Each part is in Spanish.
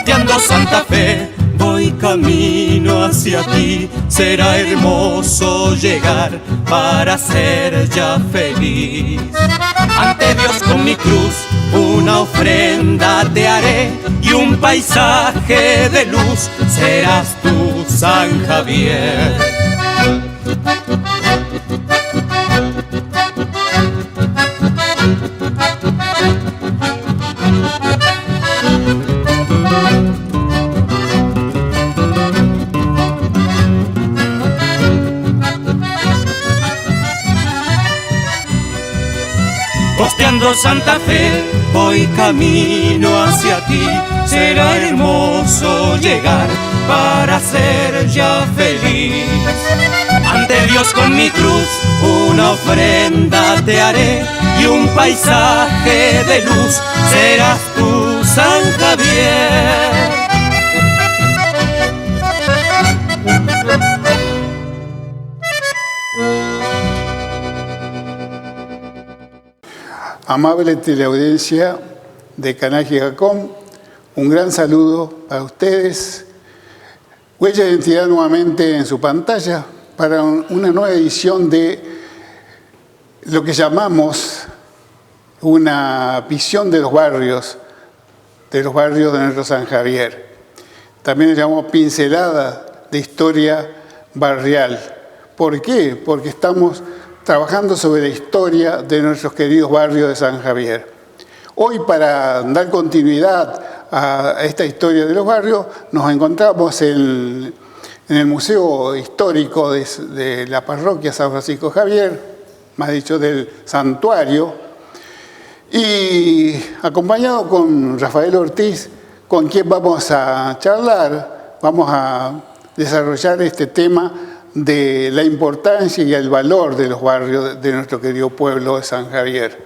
Costeando Santa Fe, voy camino hacia ti. Será hermoso llegar para ser ya feliz. Ante Dios con mi cruz una ofrenda te haré, y un paisaje de luz serás tú, San Javier. Costeando Santa Fe, voy camino hacia ti. Será hermoso llegar para ser ya feliz. Ante Dios con mi cruz una ofrenda te haré, y un paisaje de luz serás tú, San Javier. Amable teleaudiencia de Canal Gigacom, un gran saludo para ustedes. Huella de identidad nuevamente en su pantalla para una nueva edición de lo que llamamos una visión de los barrios de nuestro San Javier. También le llamamos pincelada de historia barrial. ¿Por qué? Porque estamos trabajando sobre la historia de nuestros queridos barrios de San Javier. Hoy, para dar continuidad a esta historia de los barrios, nos encontramos en el Museo Histórico de la Parroquia San Francisco Javier, más dicho del santuario, y acompañado con Rafael Ortiz, con quien vamos a charlar, vamos a desarrollar este tema de la importancia y el valor de los barrios de nuestro querido pueblo de San Javier.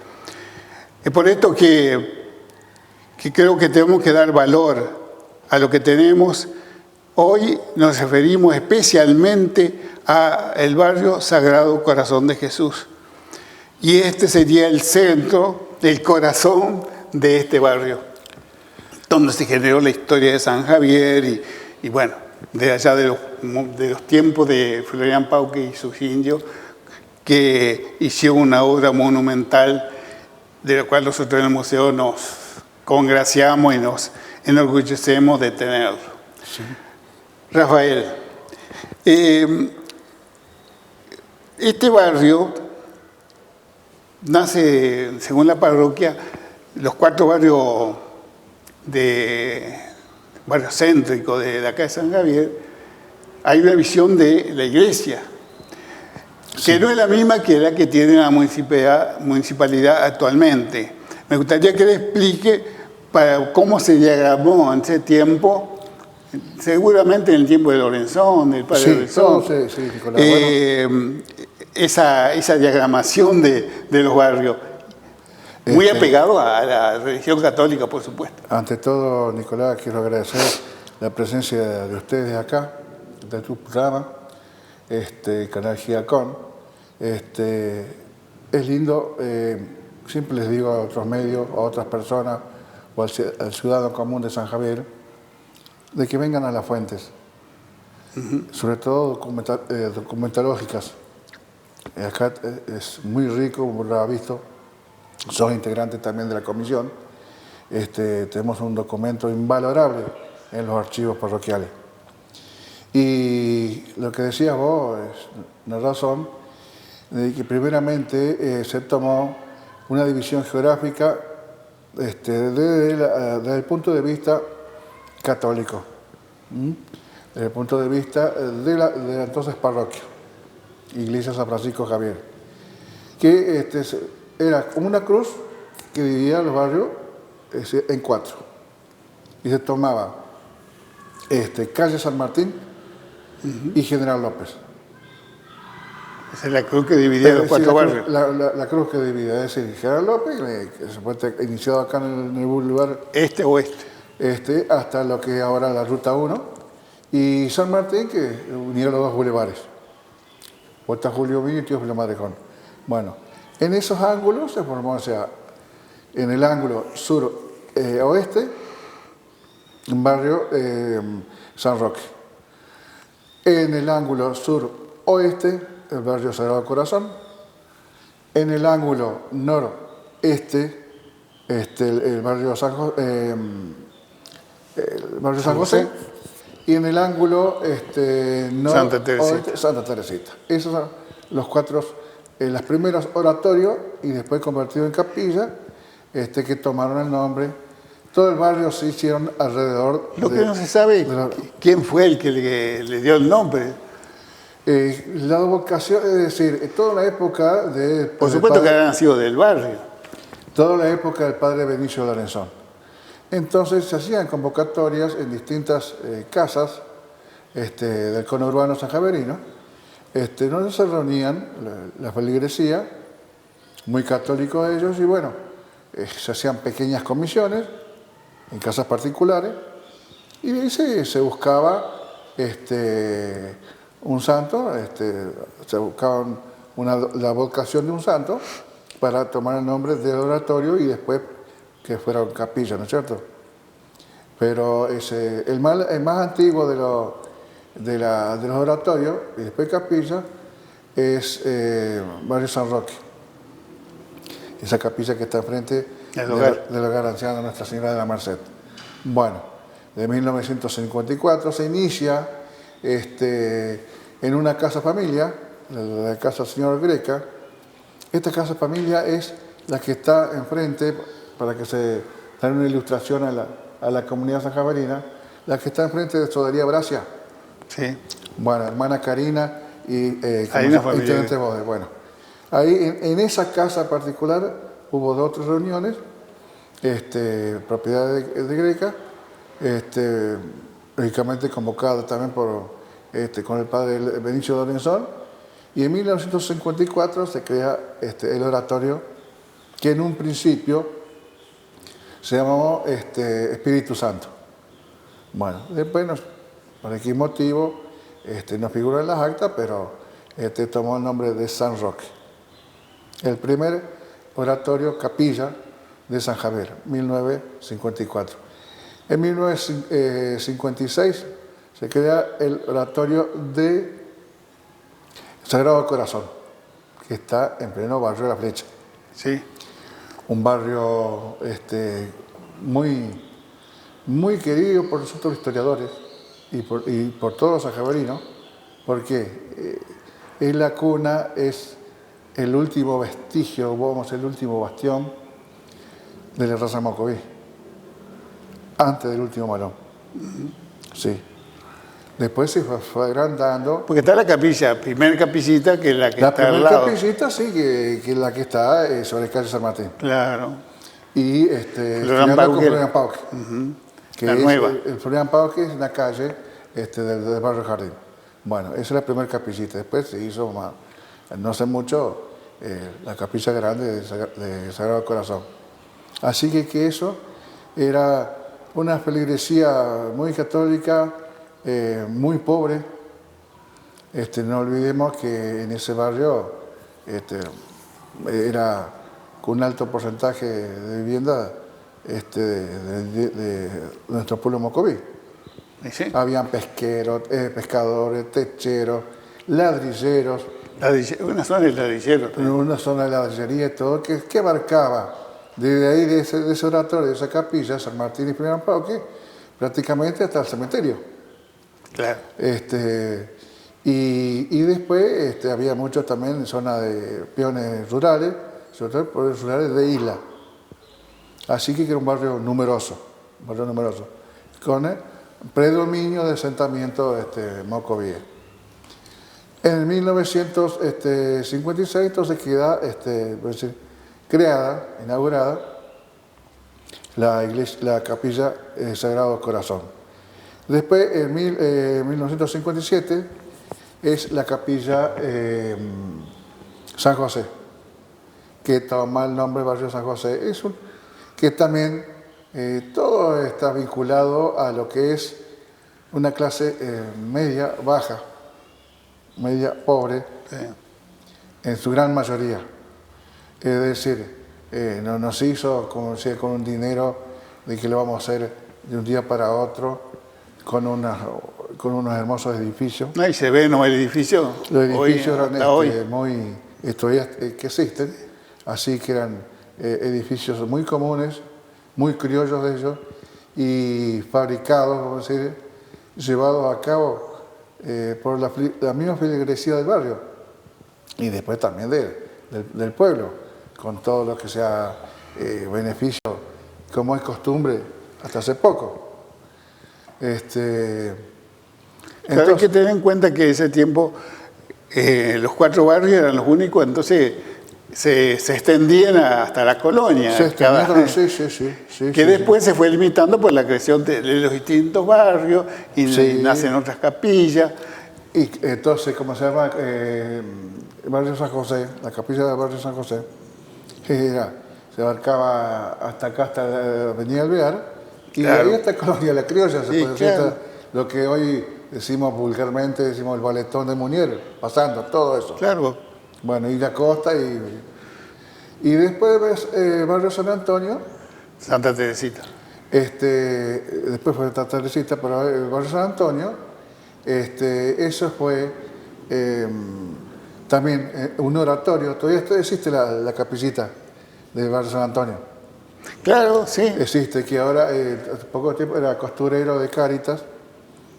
Es por esto que creo que tenemos que dar valor a lo que tenemos. Hoy nos referimos especialmente al barrio Sagrado Corazón de Jesús. Y este sería el centro, el corazón de este barrio, donde se generó la historia de San Javier y bueno, de allá de los tiempos de Florian Pauque y sus indios, que hicieron una obra monumental de la cual nosotros en el museo nos congraciamos y nos enorgullecemos de tenerlo. Sí. Rafael, este barrio nace, según la parroquia, los 4 barrios barrio céntrico de acá de San Javier. Hay una visión de la iglesia, que sí, no es la misma que la que tiene la municipalidad actualmente. Me gustaría que le explique para cómo se diagramó en ese tiempo, seguramente en el tiempo de Lorenzón, del padre Lorenzón, sí, Nicolás, bueno, esa diagramación de los barrios. Muy apegado a la religión católica, por supuesto. Ante todo, Nicolás, quiero agradecer la presencia de ustedes acá, de tu programa, Canal Gigacom. Es lindo, siempre les digo a otros medios, a otras personas, o al ciudadano común de San Javier, de que vengan a las fuentes, sobre todo documentalógicas. Acá es muy rico, como lo ha visto. Son integrantes también de la comisión. Tenemos un documento invalorable en los archivos parroquiales. Y lo que decías vos es una razón de que primeramente se tomó una división geográfica desde el punto de vista católico, desde el punto de vista de la entonces parroquia, Iglesia San Francisco Javier, que era como una cruz que dividía los barrios en 4. Y se tomaba calle San Martín y General López. Esa es la cruz que dividía los 4 barrios. La cruz que dividía, es decir, General López, que se fue iniciado acá en el boulevard oeste, hasta lo que ahora la Ruta 1, y San Martín, que unía los 2 bulevares. Puerta Julio Villa y Tío Julio Madrejón. Bueno, en esos ángulos se formó, o sea, en el ángulo sur-oeste, un barrio San Roque. En el ángulo sur-oeste, el barrio Sagrado Corazón. En el ángulo noreste, el barrio San José. Y en el ángulo noroeste, Santa Teresita. Esos son los cuatro, los primeros oratorios y después convertidos en capilla, que tomaron el nombre. Todo el barrio se hicieron alrededor. Lo que no se sabe quién fue el que le dio el nombre. La vocación, es decir, toda la época de... Por supuesto que habían nacido del barrio. Toda la época del padre Benicio Lorenzón. Entonces se hacían convocatorias en distintas casas del conurbano sanjaverino, donde se reunían la feligresía, muy católicos ellos, y bueno, se hacían pequeñas comisiones en casas particulares, y ahí se buscaba un santo, se buscaba la vocación de un santo para tomar el nombre del oratorio y después que fuera capilla, ¿no es cierto? Pero el más antiguo de los oratorios y después capilla es barrio San Roque. Esa capilla que está enfrente del hogar anciano de Nuestra Señora de la Merced. Bueno, de 1954 se inicia en una casa familia, la casa Señor Greca. Esta casa familia es la que está enfrente, para que se den una ilustración a la comunidad sanjaverina, la que está enfrente de Sodería Bracia. Sí. Bueno, hermana Karina y Teniente Bode. Bueno, ahí en esa casa particular hubo 2 o 3 reuniones, propiedad de Greca, lógicamente convocada también con el padre Benicio Lorenzón, y en 1954 se crea el oratorio, que en un principio se llamó Espíritu Santo. Bueno, después por X motivo no figura en las actas, pero tomó el nombre de San Roque. El primer oratorio capilla de San Javier, 1954. En 1956 se crea el oratorio de Sagrado Corazón, que está en pleno barrio de La Flecha. Sí. Un barrio muy, muy querido por nosotros historiadores y por todos los sanjaverinos, porque es la cuna, es el último vestigio, el último bastión de la raza mocoví, antes del último malón. Sí. Después se fue agrandando. Porque está la capilla, primera capillita, que es la que está al lado. La primera capillita, sí, que es la que está sobre calle San Martín. Claro. Y Florian Pauque. Que la es, nueva. El Florian Pauque es una calle del barrio Jardín. Bueno, esa es la primera capillita. Después se hizo, no sé mucho, la capilla grande de Sagrado Corazón. Así que eso era una feligresía muy católica, muy pobre. No olvidemos que en ese barrio era con un alto porcentaje de vivienda de nuestro pueblo mocoví. ¿Sí? Habían pescadores, techeros, ladrilleros. Una zona de ladrilleros. Una zona de ladrillería y todo, que abarcaba desde ahí, de ese oratorio, de esa capilla, San Martín y Florian Pauque, prácticamente hasta el cementerio. Claro. Y después había muchos también en zona de peones rurales, sobre todo peones rurales de isla. Así que era un barrio numeroso, con predominio de asentamiento mocoví. En 1956 entonces queda inaugurada la capilla Sagrado Corazón. Después, en 1957, es la capilla San José, que toma el nombre de barrio San José. Que también todo está vinculado a lo que es una clase media, baja, media, pobre, en su gran mayoría. Es decir, no se hizo, como decía, con un dinero de que lo vamos a hacer de un día para otro con unos hermosos edificios. No, y se ve, ¿no? El edificio. Los edificios hoy, eran hoy. todavía que existen, así que eran edificios muy comunes, muy criollos de ellos, y fabricados, vamos a decir, llevados a cabo por la misma feligresía del barrio, y después también del pueblo, con todo lo que sea beneficio, como es costumbre hasta hace poco. Claro, hay que tener en cuenta que ese tiempo los 4 barrios eran los únicos, entonces se extendían hasta la colonia. Se extendieron, sí, que después se fue limitando por la creación de los distintos barrios y nacen otras capillas. Y entonces, ¿cómo se llama? El barrio San José, la capilla del barrio San José, se abarcaba hasta acá, hasta la Avenida Alvear, y ahí está Colonia La Criolla, se puede decir, lo que hoy decimos vulgarmente, decimos el Baletón de Munier, pasando todo eso. Claro. Bueno, y la costa, y después ves barrio San Antonio. Santa Teresita. Después fue Santa Teresita, pero el barrio San Antonio, eso fue también un oratorio. Todavía existe la capillita del barrio San Antonio. Claro, sí. Existe, que ahora, hace poco tiempo, era costurero de Cáritas,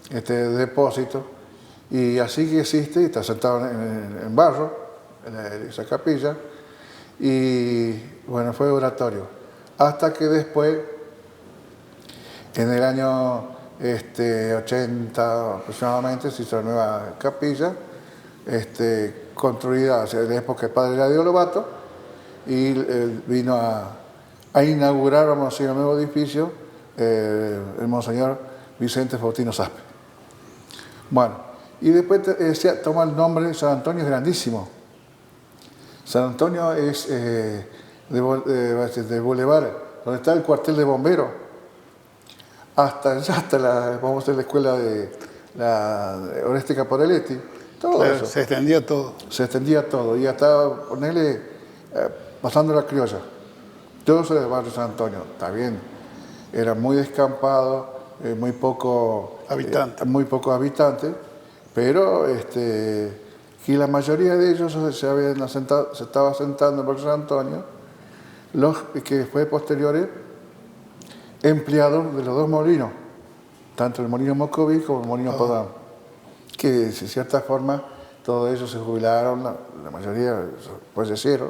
de depósito, y así que existe, y está sentado en barro, en esa capilla, y bueno, fue oratorio. Hasta que después, en el año 80 aproximadamente, se hizo la nueva capilla, construida en la época del padre Eladio Lobato, y vino a inaugurar, vamos a decir, el nuevo edificio, el monseñor Vicente Faustino Saspe. Bueno, y después toma el nombre de San Antonio, es grandísimo. San Antonio es de Boulevard, donde está el cuartel de bomberos, hasta vamos a decir, la escuela de Oreste Caporaletti, todo claro, eso. se extendía todo. Se extendía todo, y hasta ponerle, pasando la criolla. Todo eso del barrio San Antonio, está bien, era muy descampado, muy poco habitantes, pero y la mayoría de ellos se estaba asentando en el barrio San Antonio, los que fue posteriores empleados de los 2 molinos, tanto el molino Moccoví como el molino Podán, que de cierta forma todos ellos se jubilaron, la mayoría fallecieron,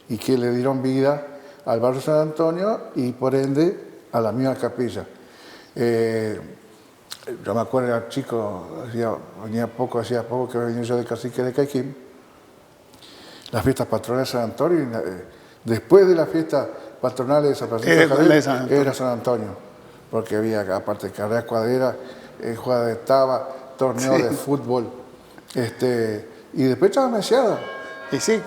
y que le dieron vida al barrio San Antonio y por ende a la misma capilla. Yo me acuerdo, era chico, hacía poco que venía yo de Cacique de Caiquín, las fiestas patronales de San Antonio, y después de las fiestas patronales de San Francisco de Javier, era San Antonio, porque había, aparte de carrera cuadrera, jugada de taba, torneo de fútbol, y después estaba mesiada. Y sí,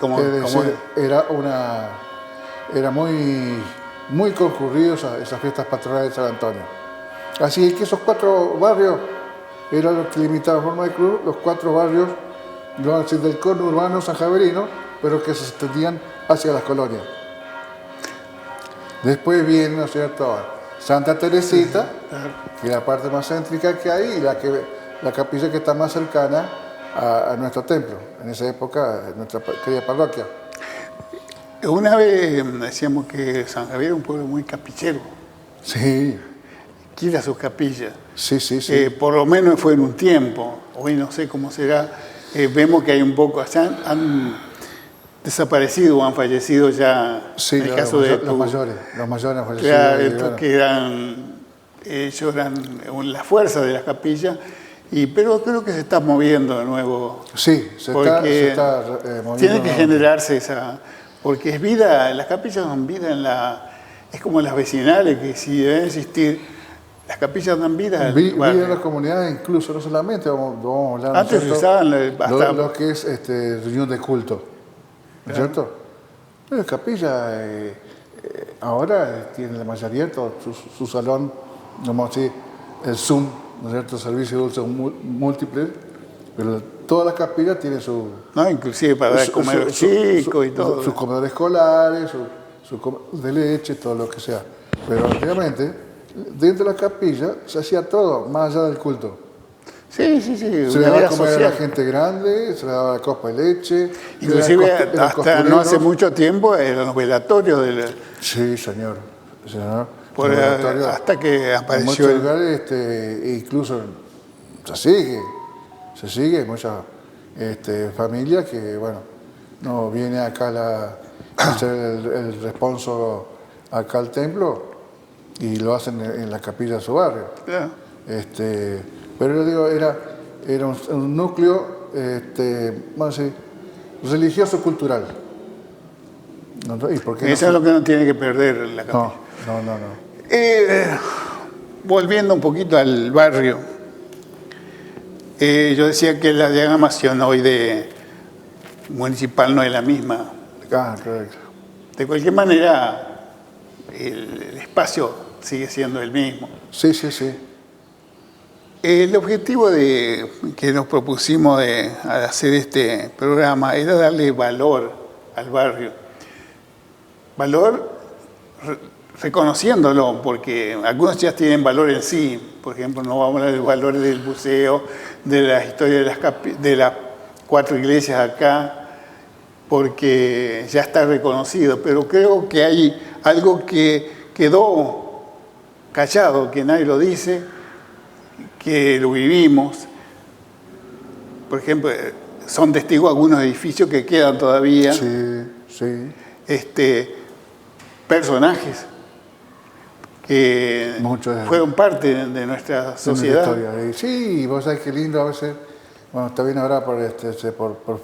era muy concurrido esas fiestas patronales de San Antonio. Así que esos 4 barrios eran los que limitaban forma de cruz, los 4 barrios del conurbano sanjaverino, pero que se extendían hacia las colonias. Después viene, ¿no es cierto?, Santa Teresita, que es la parte más céntrica que hay, y la capilla que está más cercana a nuestro templo, en esa época, nuestra querida parroquia. Una vez decíamos que San Javier era un pueblo muy capillero. Sí. Quiere sus capillas. Sí. Por lo menos fue en un tiempo. Hoy no sé cómo será. Vemos que hay un poco, han desaparecido o han fallecido ya. Sí, en el caso de los mayores han fallecido. Claro, estos que ellos eran la fuerza de las capillas, pero creo que se está moviendo de nuevo. Sí, se está moviendo. Tiene que generarse esa, porque es vida, las capillas son vida es como las vecinales, que si deben existir. Las capillas dan vida vida en las comunidades, incluso, no solamente, vamos a hablar. Antes se usaban lo que es reunión de culto, ¿no es cierto? Las capillas ahora tienen la mayoría todo su salón, vamos a decir, el Zoom, ¿no es cierto? Servicio de uso múltiple, pero todas las capillas tienen su... No, inclusive para dar comer a los chicos y todo. Sus comedores escolares, su de leche, todo lo que sea. Pero obviamente dentro de la capilla se hacía todo, más allá del culto. Sí, Se le daba a comer a la gente grande, se le daba la copa de leche. Inclusive hasta no hace mucho tiempo eran los velatorios del... Sí, señor. Hasta que apareció... En muchos lugares, incluso se sigue, muchas familias que, bueno, no viene acá a hacer el responso acá al templo y lo hacen en la capilla de su barrio. Yeah. Pero yo digo, era un núcleo, vamos a decir, religioso-cultural. ¿Y por qué Eso es lo que no tiene que perder la capilla. No. Volviendo un poquito al barrio, yo decía que la diagramación hoy municipal no es la misma. Correcto. De cualquier manera, el espacio sigue siendo el mismo. Sí. El objetivo que nos propusimos al hacer este programa era darle valor al barrio. Valor reconociéndolo, porque algunos ya tienen valor en sí. Por ejemplo, no vamos a hablar del valor del museo, de la historia de las 4 iglesias acá, porque ya está reconocido. Pero creo que hay algo que quedó callado, que nadie lo dice, que lo vivimos. Por ejemplo, son testigos algunos edificios que quedan todavía. Sí. Personajes que fueron parte de nuestra sociedad. Sí, vos sabés qué lindo a veces, bueno, está bien ahora por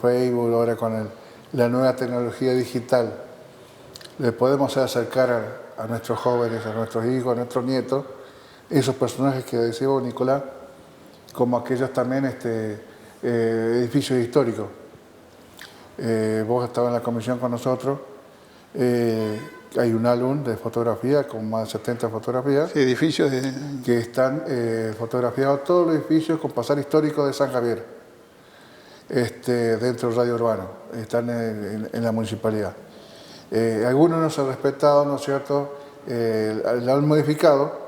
Facebook, ahora con la nueva tecnología digital, le podemos acercar a nuestros jóvenes, a nuestros hijos, a nuestros nietos, esos personajes que decía vos, Nicolás, como aquellos también edificios históricos. Vos estabas en la comisión con nosotros, hay un álbum de fotografía con más de 70 fotografías. Sí, edificios que están fotografiados todos los edificios con pasar histórico de San Javier, dentro del radio urbano, están en la municipalidad. Algunos no se han respetado, ¿no es cierto? Lo han modificado,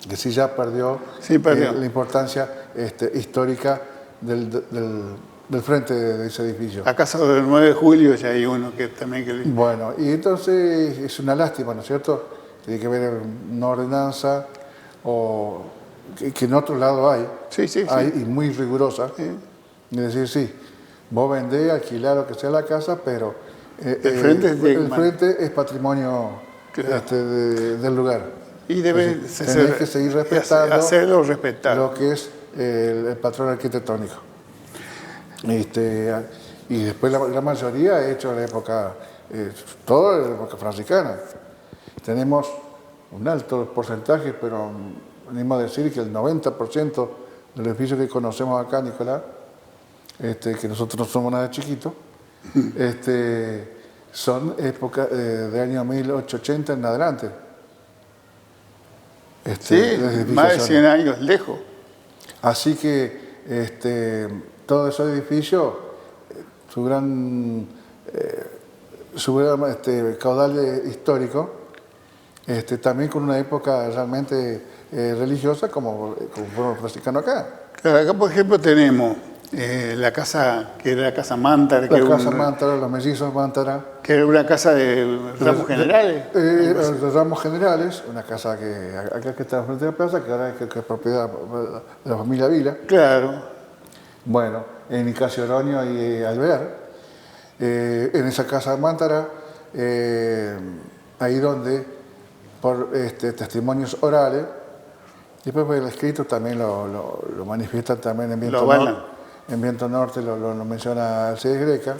que sí ya perdió. La importancia histórica del frente de ese edificio. La casa del 9 de julio ya hay uno que también... Bueno, y entonces es una lástima, ¿no es cierto? Tiene que haber una ordenanza que en otro lado hay, y muy rigurosa. Sí. Es decir, vos vendés, alquilás lo que sea la casa, pero el frente es patrimonio del lugar. Y debe tenés que seguir respetando hacerlo respetar lo que es el patrón arquitectónico. Y después la mayoría ha hecho en la época, todo en la época franciscana. Tenemos un alto porcentaje, pero venimos a decir que el 90% de los edificios que conocemos acá, Nicolás, que nosotros no somos nada chiquitos, son época de año 1880 en adelante. Más de 100 años lejos. Así que todos esos edificios, su gran caudal histórico, también con una época realmente religiosa como fueron franciscanos acá. Claro, acá por ejemplo tenemos la casa, que era la casa Mántara. Mántara, los mellizos Mántara. Que era una casa de ramos generales. De ramos generales, una casa que acá que está frente a la plaza, que ahora es propiedad de la familia Vila. Claro. Bueno, en Nicasio Oroño y Alvear. En esa casa Mántara, ahí donde, por testimonios orales, después por el escrito también lo manifiestan también en Viento Norte. En Viento Norte lo menciona Alcides Greca,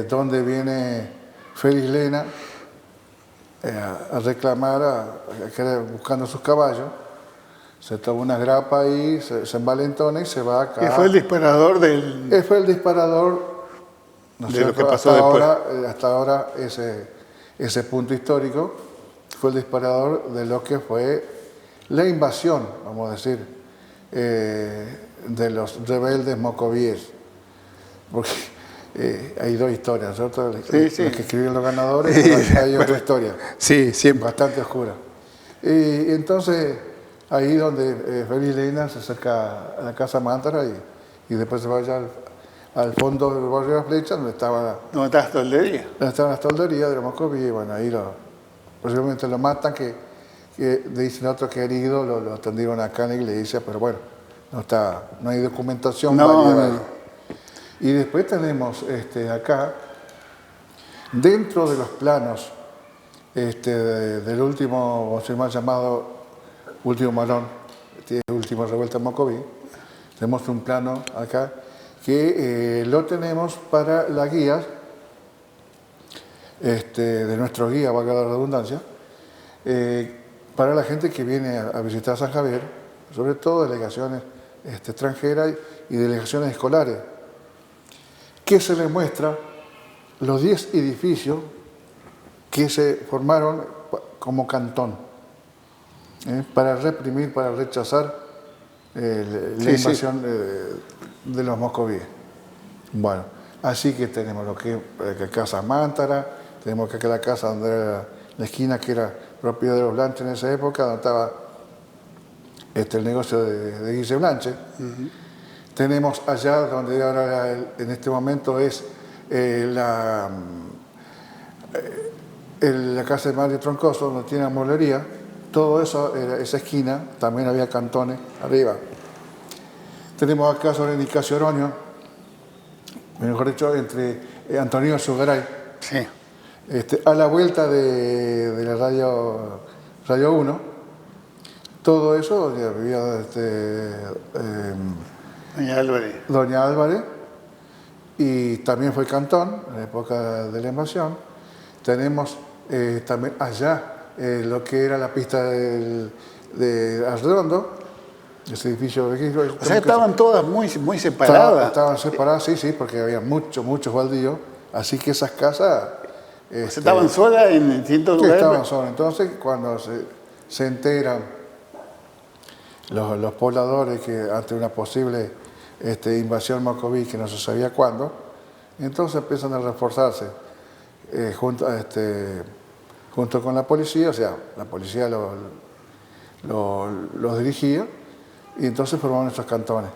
donde viene Félix Lena a reclamar, buscando sus caballos, se toma una grapa ahí, se envalentona y se va acá. ¿Y fue el disparador del...? Fue el disparador, ¿no es cierto? Lo que pasó después. Hasta ahora ese punto histórico fue el disparador de lo que fue la invasión, vamos a decir, de los rebeldes mocovíes. Porque hay dos historias, ¿cierto? Sí. Los que escribieron los ganadores, pero hay otra historia. Sí, siempre. Bastante oscura. Entonces, ahí donde Félix Lena se acerca a la Casa Mántara y después se va allá al fondo del barrio de la Flecha, donde estaba ¿Dónde está la toldería? las tolderías de los Moscoví, y bueno, ahí posiblemente lo matan, que dicen otros que herido, lo atendieron acá en la iglesia, pero bueno, no hay documentación válida. Y después tenemos acá, dentro de los planos del último, o sea, más llamado último malón, última revuelta en Mocoví, tenemos un plano acá que lo tenemos para las guías de nuestro guía, valga la redundancia, para la gente que viene a visitar San Javier, sobre todo delegaciones extranjeras y delegaciones escolares, que se les muestra los 10 edificios que se formaron como cantón, para reprimir, para rechazar la invasión de los moscovíes. Bueno, así que tenemos lo que es la Casa Mántara, tenemos acá la casa donde era la esquina que era propiedad de los Blanche en esa época, donde estaba el negocio de Guille Blanche. Tenemos allá donde ahora en este momento es la casa de Mario Troncoso, donde tiene la molería. Todo eso, esa esquina, también había cantones arriba. Tenemos acá sobre Nicasio Oroño, mejor dicho, entre Antonio Sugaray. Sí. A la vuelta de la Radio 1, todo eso donde vivía Doña Álvarez, y también fue cantón en la época de la invasión. Tenemos también allá lo que era la pista de Arredondo, ese edificio de... O sea, estaban todas muy separadas. Estaban separadas, sí, porque había muchos baldíos, así que esas casas... estaban solas en distintos lugares. Estaban solas. Entonces, cuando se enteran los pobladores que ante una posible invasión moscoví, que no se sabía cuándo, entonces empiezan a reforzarse junto con la policía, o sea, la policía los dirigía, y entonces formaron estos cantones.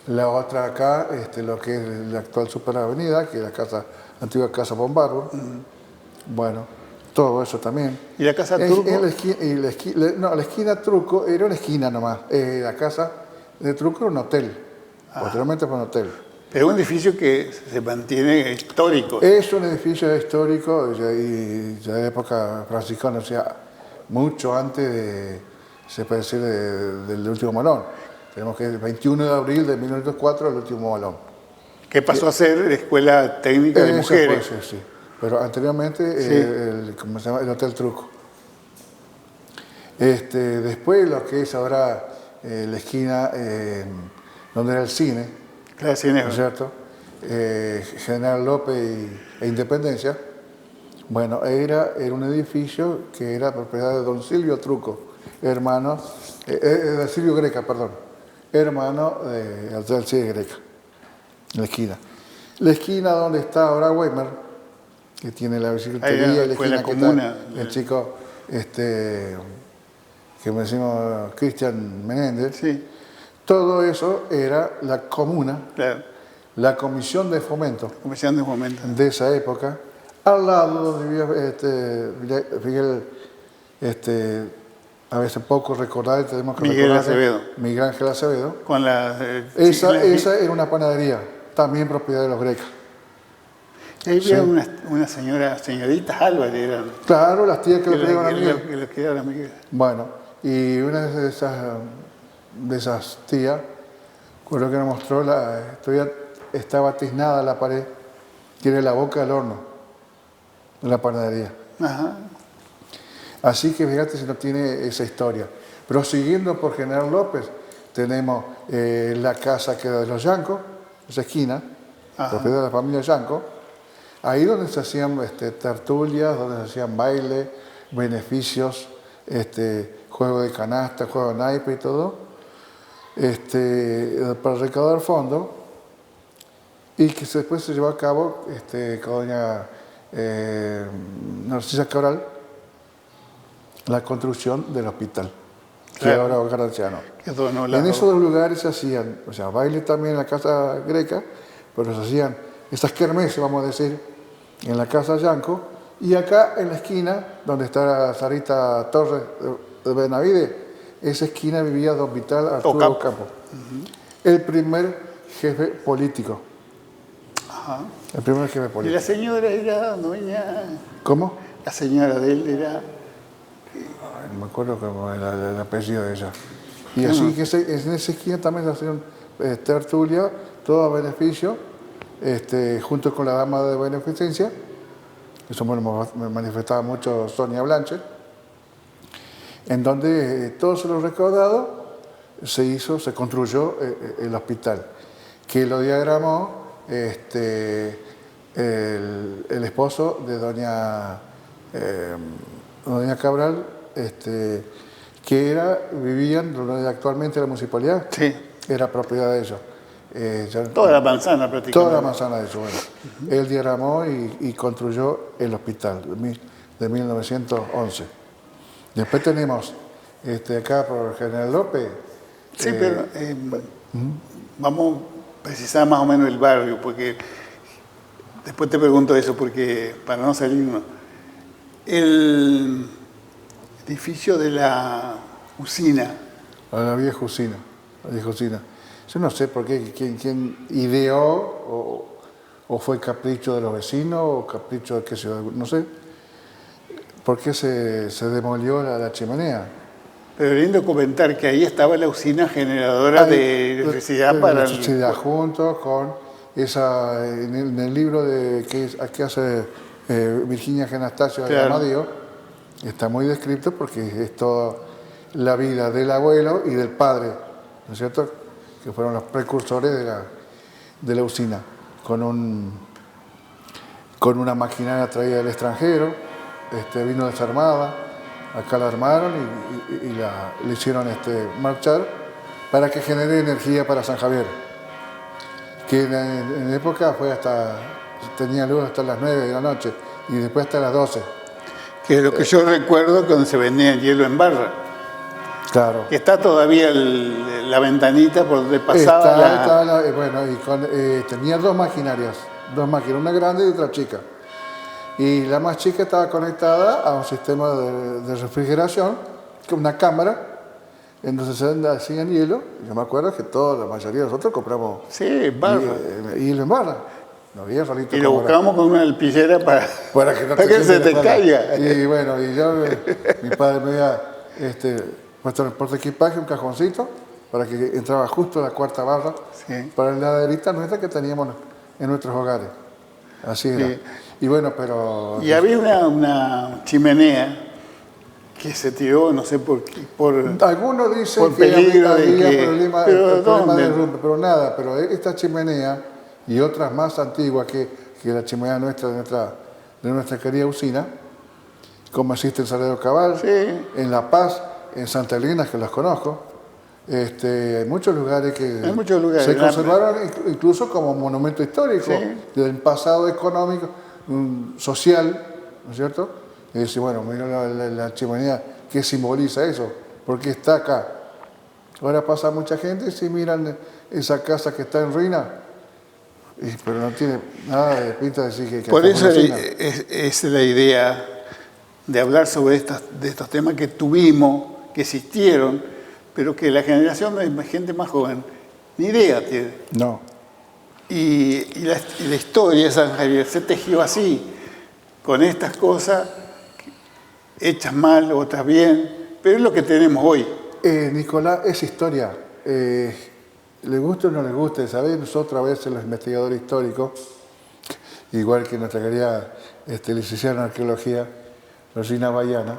La otra acá, lo que es la actual Superavenida, que es la antigua Casa Bombardo. Bueno, todo eso también. ¿Y la Casa Truco? La esquina Truco era una esquina nomás. La Casa de Truco era un hotel. Posteriormente fue un hotel. Pero es un edificio que se mantiene histórico. Es un edificio histórico y ya de época franciscana, o sea, mucho antes se puede decir, del último malón. Tenemos que el 21 de abril de 1904 el último malón. Que pasó a ser la Escuela Técnica de Mujeres. Puede ser, sí. Pero anteriormente Sí. ¿cómo se llama? El Hotel Truco. Después lo que es ahora la esquina donde era el cine, Claro, cine. ¿no es cierto? General López e Independencia. Bueno, era un edificio que era propiedad de don Silvio Truco, hermano, de Silvio Greca, perdón, hermano de Alcide Greca, en la esquina. La esquina donde está ahora Weimar, que tiene la bicicletería, la esquina que comuna. está el chico, que me decimos Cristian Menéndez. Sí. Todo eso era la comuna, Claro. la comisión de fomento Comisión de momento. de esa época, al lado donde vivía Miguel, a veces poco recordar, tenemos que Miguel recordar Acevedo. Miguel Ángel Acevedo. Con la... Esa era una panadería, también propiedad de los Grecas. Ahí había una señoritas Álvarez, eran. Claro, las tías que le pedían a Miguel. Que le quedaron a Miguel. Bueno, y una de esas tías, con lo que nos mostró, todavía estaba tiznada la pared, tiene la boca del horno de la panadería. Ajá. Así que fíjate si no tiene esa historia. Pero siguiendo por General López, tenemos la casa que era de los Yancos, esa esquina, propiedad de la familia Yanco, ahí donde se hacían tertulias, donde se hacían bailes, beneficios, juego de canasta, juego de naipe y todo, para recaudar fondos, y que después se llevó a cabo con doña Narcisa Cabral, la construcción del hospital, que Claro. ahora Hogar Anciano. Que donó En esos dos lugares se hacían, o sea, baile también en la casa greca, pero se hacían estas kermeses, vamos a decir, en la casa Yanco, y acá en la esquina, donde está Sarita Torres de Benavide, esa esquina vivía don Vital Arturo Ocampo. Ocampo, el primer jefe político. Ajá. El primer jefe Y la político. señora era doña... ¿Cómo? La señora de él era... Ay, no me acuerdo cómo era el apellido de ella. Y así que en esa esquina también se hacían tertulia, todo a beneficio, junto con la dama de beneficencia. Eso me manifestaba mucho Sonia Blanche, en donde todo lo recaudado se construyó el hospital, que lo diagramó el esposo de doña Cabral, que vivían donde actualmente la municipalidad, Sí. era propiedad de ellos. Toda la manzana prácticamente. Toda la manzana de eso, bueno. Él diagramó y construyó el hospital de 1911. Después tenemos acá por General López. Sí, pero vamos a precisar más o menos el barrio, porque después te pregunto eso, porque para no salirnos. El edificio de la usina, A la vieja usina. La vieja usina. Yo no sé por qué, quién ideó o fue capricho de los vecinos o capricho de qué ciudad, no sé. ¿Por qué se demolió la chimenea? pero lindo comentar que ahí estaba la usina generadora de electricidad para electricidad junto con esa, en el libro que hace Virginia Genastasio de Claro. Amadeo, está muy descrito porque es toda la vida del abuelo y del padre, ¿no es cierto?, que fueron los precursores de la usina, con una maquinaria traída del extranjero, vino desarmada, acá la armaron y le hicieron marchar para que genere energía para San Javier, que en época tenía luz hasta las 9 de la noche y después hasta las 12. que es lo que yo recuerdo cuando se vendía el hielo en barra. Claro. Que está todavía la ventanita por donde pasaba tenía dos maquinarias, una grande y otra chica. Y la más chica estaba conectada a un sistema de refrigeración, con una cámara, entonces se hacían hielo. Yo me acuerdo que la mayoría de nosotros compramos Sí, en barra. hielo en barra. No había solito Y lo como buscábamos con una alpillera para que, no para que se te espalda. caiga. Y bueno, mi padre me había puesto en el portaequipaje un cajoncito para que entraba justo la cuarta barra Sí. para la laderita nuestra que teníamos en nuestros hogares. Así era. Sí. Y bueno, pero... Y había una chimenea que se tiró, no sé por qué, Algunos dicen por que peligro de había que- problema ¿Pero problema de dónde? derrumbe, pero nada, pero esta chimenea y otras más antiguas que la chimenea de nuestra querida usina, como existe en Salero Cabal, Sí. en La Paz, en Santa Elena, que las conozco, hay muchos lugares que Hay muchos lugares. se conservaron incluso como monumento histórico Sí. del pasado económico, social, ¿no es cierto? Y dice, bueno, mira la chimenea, ¿qué simboliza eso? ¿Por qué está acá? Ahora pasa mucha gente y si miran esa casa que está en ruina, pero no tiene nada de pinta de decir que Por está eso en ruina. es la idea de hablar sobre de estos temas que tuvimos, que existieron, pero que la generación de gente más joven ni idea tiene. No. Y la historia de San Javier se tejió así, con estas cosas, hechas mal, otras bien, pero es lo que tenemos hoy. Nicolás, es historia. Le guste o no le guste, ¿sabés? Nosotros a veces los investigadores históricos, igual que nuestra querida licenciada en arqueología, Rosina Bayana,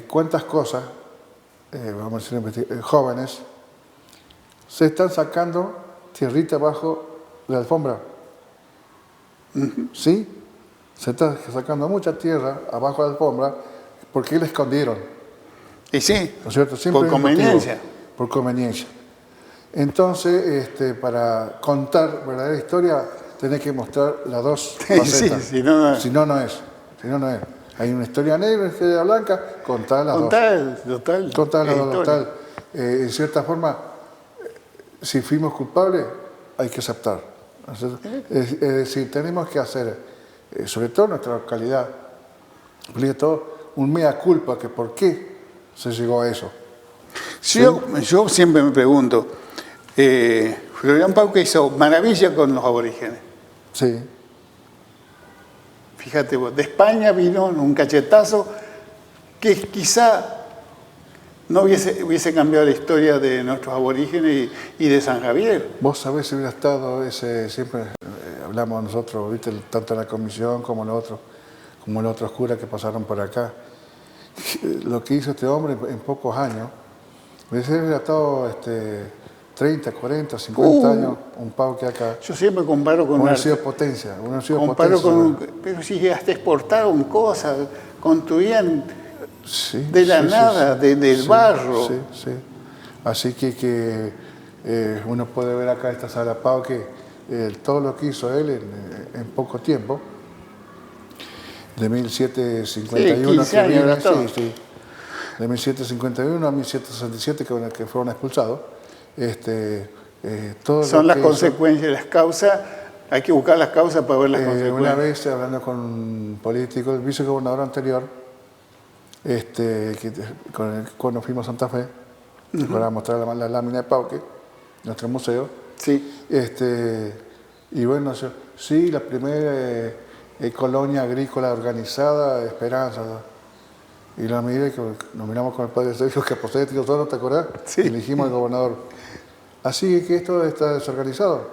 cuántas cosas, vamos a decir, jóvenes, se están sacando tierrita bajo la alfombra. ¿Sí? Se está sacando mucha tierra abajo de la alfombra porque la escondieron. Y sí, ¿No es cierto? Siempre por hay un motivo. conveniencia. Por conveniencia. Entonces, para contar verdadera historia, tenés que mostrar las dos Sí, facetas. si no, no. Si no, no es. Si no, no es. Hay una historia negra y una historia blanca, contar las dos. Contar las dos, total. En cierta forma, si fuimos culpables, hay que aceptar. Es decir, tenemos que hacer, sobre todo en nuestra localidad, un mea culpa, que por qué se llegó a eso. Yo siempre me pregunto, Florian Pauque hizo maravilla con los aborígenes. Sí. Fíjate vos, de España vino un cachetazo que quizá no hubiese cambiado la historia de nuestros aborígenes y de San Javier. Vos sabés si hubiera estado ese, siempre hablamos nosotros, ¿viste? Tanto en la comisión como los otros curas que pasaron por acá. Lo que hizo este hombre en pocos años, hubiera estado 30, 40, 50 años, un Pauque acá. Yo siempre comparo con una ciudad potencia. Pero si hasta exportaron cosas, construían sí, de la nada, del barro. Sí. Así que uno puede ver acá esta sala Pauque, todo lo que hizo él en poco tiempo, de 1751 15 años, de 1751 a 1767 que fueron expulsados. Son las consecuencias, las causas, hay que buscar las causas para ver las consecuencias. Una vez hablando con un político, el vicegobernador anterior, cuando fuimos a Santa Fe, para mostrar la lámina de Pauque, nuestro museo, sí. Y bueno, sí, la primera colonia agrícola organizada, Esperanza. Y nos miramos con el padre Sergio Caposetti, nosotros, ¿te acordás? Sí. Y le dijimos al gobernador, así que esto está desorganizado.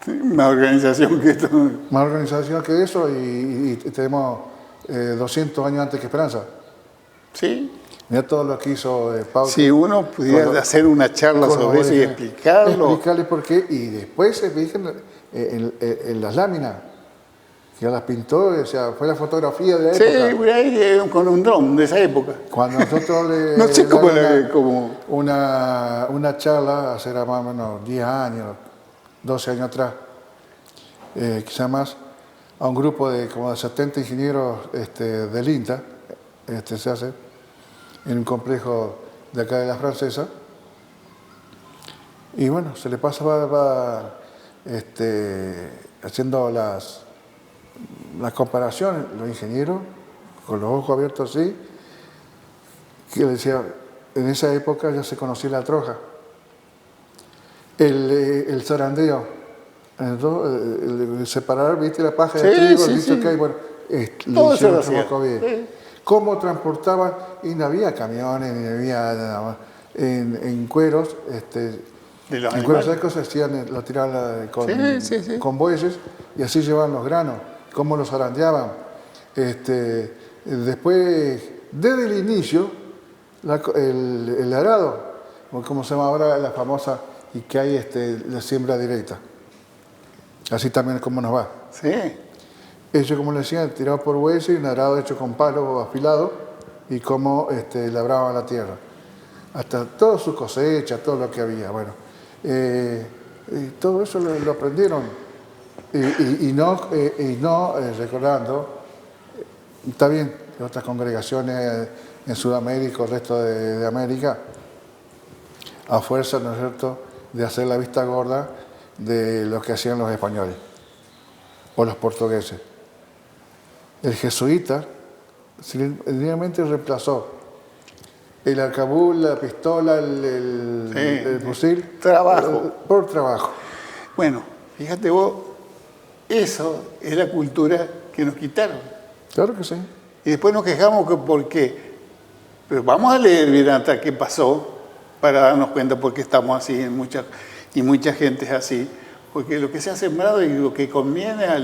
Sí, más organización que esto. Más organización que eso y tenemos 200 años antes que Esperanza. Sí. Mira todo lo que hizo Pauque. Si uno pudiera hacer una charla sobre eso y explicarlo. Explicarle por qué. Y después se fijan en las láminas. Que las pintó, o sea, fue la fotografía de la época. Sí, con un dron de esa época. Cuando nosotros le no sé cómo una charla, hace más o menos 10 años, 12 años atrás, quizá más, a un grupo de como de 70 ingenieros del INTA, se hace en un complejo de acá de la Francesa. Y bueno, se le pasaba haciendo las comparaciones, los ingenieros, con los ojos abiertos así, que le decía, en esa época ya se conocía la troja, el zarandeo, el separar, viste, la paja de trigo, el bicho que hay, bueno, todo eso lo hacía. Cómo transportaban, y no había camiones, ni había nada, en cueros, en cueros secos se hacían, lo tiraban con bueyes, y así llevaban los granos. Cómo los zarandeaban. Después, desde el inicio, el arado, como se llama ahora la famosa, y que hay la siembra directa. Así también es como nos va. Sí. Ellos, como le decían, tirado por bueyes y un arado hecho con palo afilado, y cómo labraban la tierra. Hasta toda su cosecha, todo lo que había. Bueno, todo eso lo aprendieron. Y no recordando, está bien, otras congregaciones en Sudamérica, el resto de América, a fuerza, ¿no es cierto?, de hacer la vista gorda de lo que hacían los españoles o los portugueses. El jesuita simplemente reemplazó el arcabuz, la pistola, el fusil, trabajo. Por trabajo. Bueno, fíjate vos, eso es la cultura que nos quitaron. Claro que sí. Y después nos quejamos que por qué. Pero vamos a leer bien hasta qué pasó para darnos cuenta por qué estamos así y mucha gente es así. Porque lo que se ha sembrado y lo que conviene a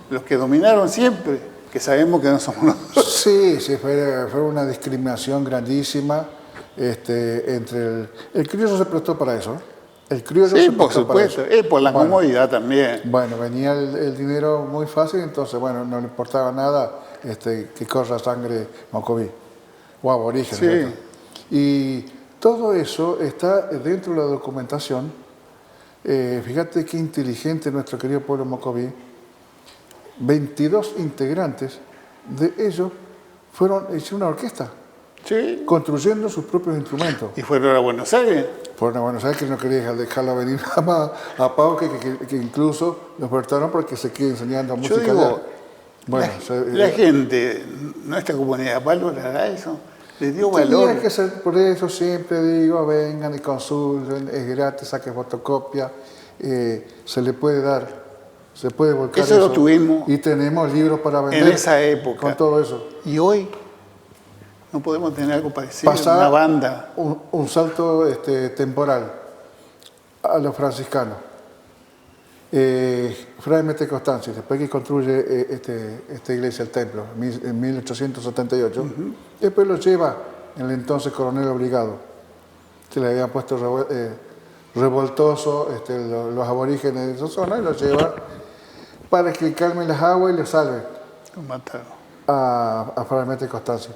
los que dominaron siempre, que sabemos que no somos nosotros. Sí, fue una discriminación grandísima entre el criollo se prestó para eso. El criollo sí, se por supuesto, por la comodidad también. Bueno, venía el dinero muy fácil, entonces, bueno, no le importaba nada que corra sangre mocoví o aborigen. Sí. Y todo eso está dentro de la documentación. Fíjate qué inteligente nuestro querido pueblo mocoví. 22 integrantes de ellos hicieron una orquesta, Sí. construyendo sus propios instrumentos. Y fueron a Buenos Aires. Fueron a Buenos Aires, que no quería dejarlo venir nada más a Pau, que incluso los prestaron para que se quede enseñando Yo música digo, allá. Bueno, la gente, nuestra comunidad, valorará eso. Les dio tenía valor. que ser, por eso siempre digo, vengan y consulten, es gratis, saquen fotocopia, se le puede dar, se puede volcar Eso lo tuvimos y tenemos libros para vender en esa época. con todo eso. Y hoy no podemos tener algo parecido, Pasar una banda. un salto temporal a los franciscanos. Fray Mete Costanzi, después que construye esta iglesia, el templo, en 1878, después lo lleva el entonces coronel Obligado. Se le habían puesto revoltoso los aborígenes de esa zona y lo lleva para que calmen las aguas y le salve Lo mataron. a Fray Mete Costanzi.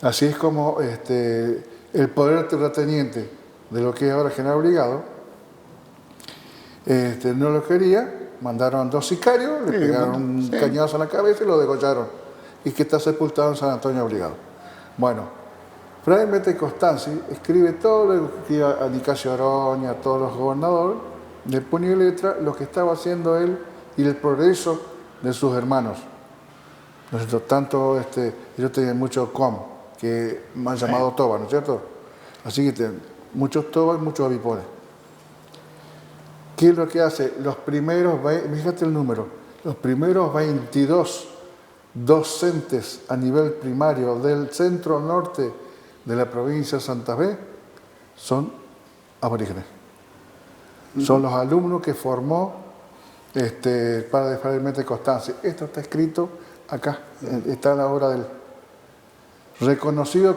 Así es como el poder terrateniente de lo que es ahora General Obligado no lo quería, mandaron 2 sicarios, le pegaron un cañazo en la cabeza y lo degollaron. Y que está sepultado en San Antonio Obligado. Bueno, Fray Mete Costanzi escribe todo lo que escribía a Nicasio Oroña, a todos los gobernadores, de puño y letra, lo que estaba haciendo él y el progreso de sus hermanos. ¿No es cierto? Tanto ellos tenían mucho que me han llamado toba, ¿no es cierto? Así que muchos tobas y muchos avipones. ¿Qué es lo que hace? Fíjate el número, los primeros 22 docentes a nivel primario del centro norte de la provincia de Santa Fe son aborígenes. Son los alumnos que formó el padre de Fray Mete Costanzi. Esto está escrito acá, está la obra del reconocido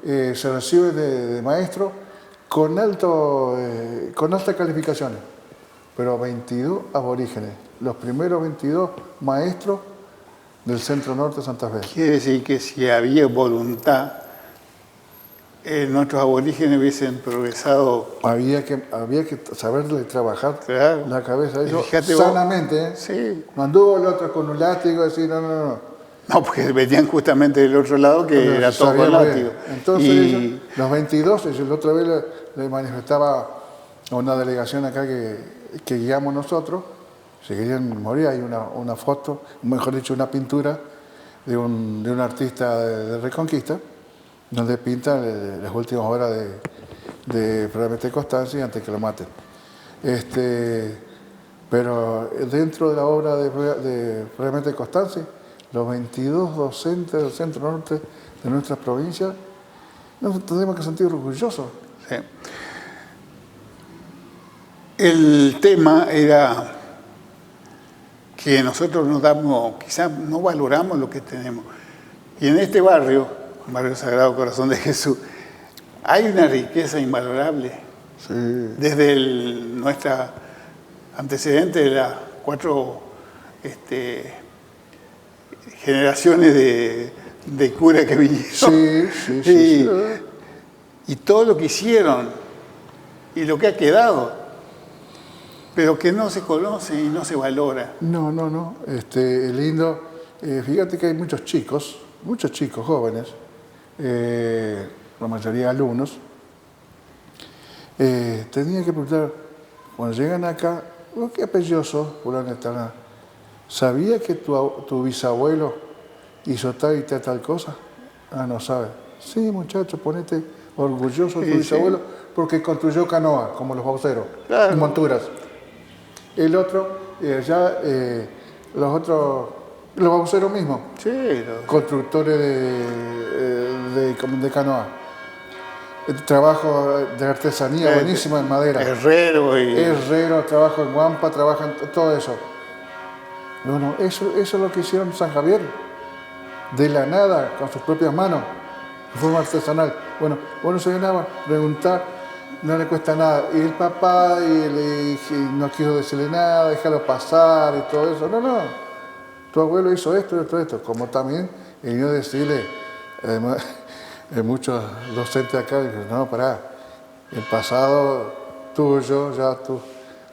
se recibe de maestro con altas calificaciones, pero 22 aborígenes, los primeros 22 maestros del centro norte de Santa Fe. Quiere decir que si había voluntad, nuestros aborígenes hubiesen progresado. Había que saberle trabajar Claro. la cabeza a ellos Fíjate vos. sanamente. ¿Eh? Sí. No anduvo el otro con un látigo y decir, no. No, porque venían justamente del otro lado que Pero era se todo sabía con muy látigo. bien. Entonces ellos, los 22, la otra vez le manifestaba a una delegación acá que guiamos nosotros, se querían morir, hay una foto, mejor dicho, una pintura de un artista de Reconquista, donde pinta las últimas horas de Fray Mete Costanzi antes que lo maten. Pero dentro de la obra de Fray Mete Costanzi, los 22 docentes del centro norte de nuestra provincia, nos tenemos que sentir orgullosos. Sí. El tema era que nosotros quizás no valoramos lo que tenemos. Y en este barrio Sagrado Corazón de Jesús, hay una riqueza invalorable. Sí. Desde nuestra antecedente de las 4 generaciones de cura que vinieron. Sí. Y todo lo que hicieron y lo que ha quedado, pero que no se conoce y no se valora. No. Es lindo. Fíjate que hay muchos chicos jóvenes, la mayoría alumnos. Tenía que preguntar, cuando llegan acá, ¿qué apellido sos? ¿Sabía que tu bisabuelo hizo tal y tal cosa? Ah, no sabe. Sí, muchacho, ponete orgulloso de tu bisabuelo porque construyó canoa, como los bauceros, Claro. y monturas. El otro, los bauceros mismos, Sí, constructores de canoa. El trabajo de artesanía buenísimo en madera. Herrero, trabajo en guampa, trabajan todo eso. Bueno, eso es lo que hicieron en San Javier, de la nada, con sus propias manos, de forma artesanal. Bueno, uno se llenaba, preguntar, no le cuesta nada. Y el papá no quiso decirle nada, déjalo pasar y todo eso. No, tu abuelo hizo esto. Como también, y no decirle, muchos docentes acá dicen, no, pará, el pasado tuyo, ya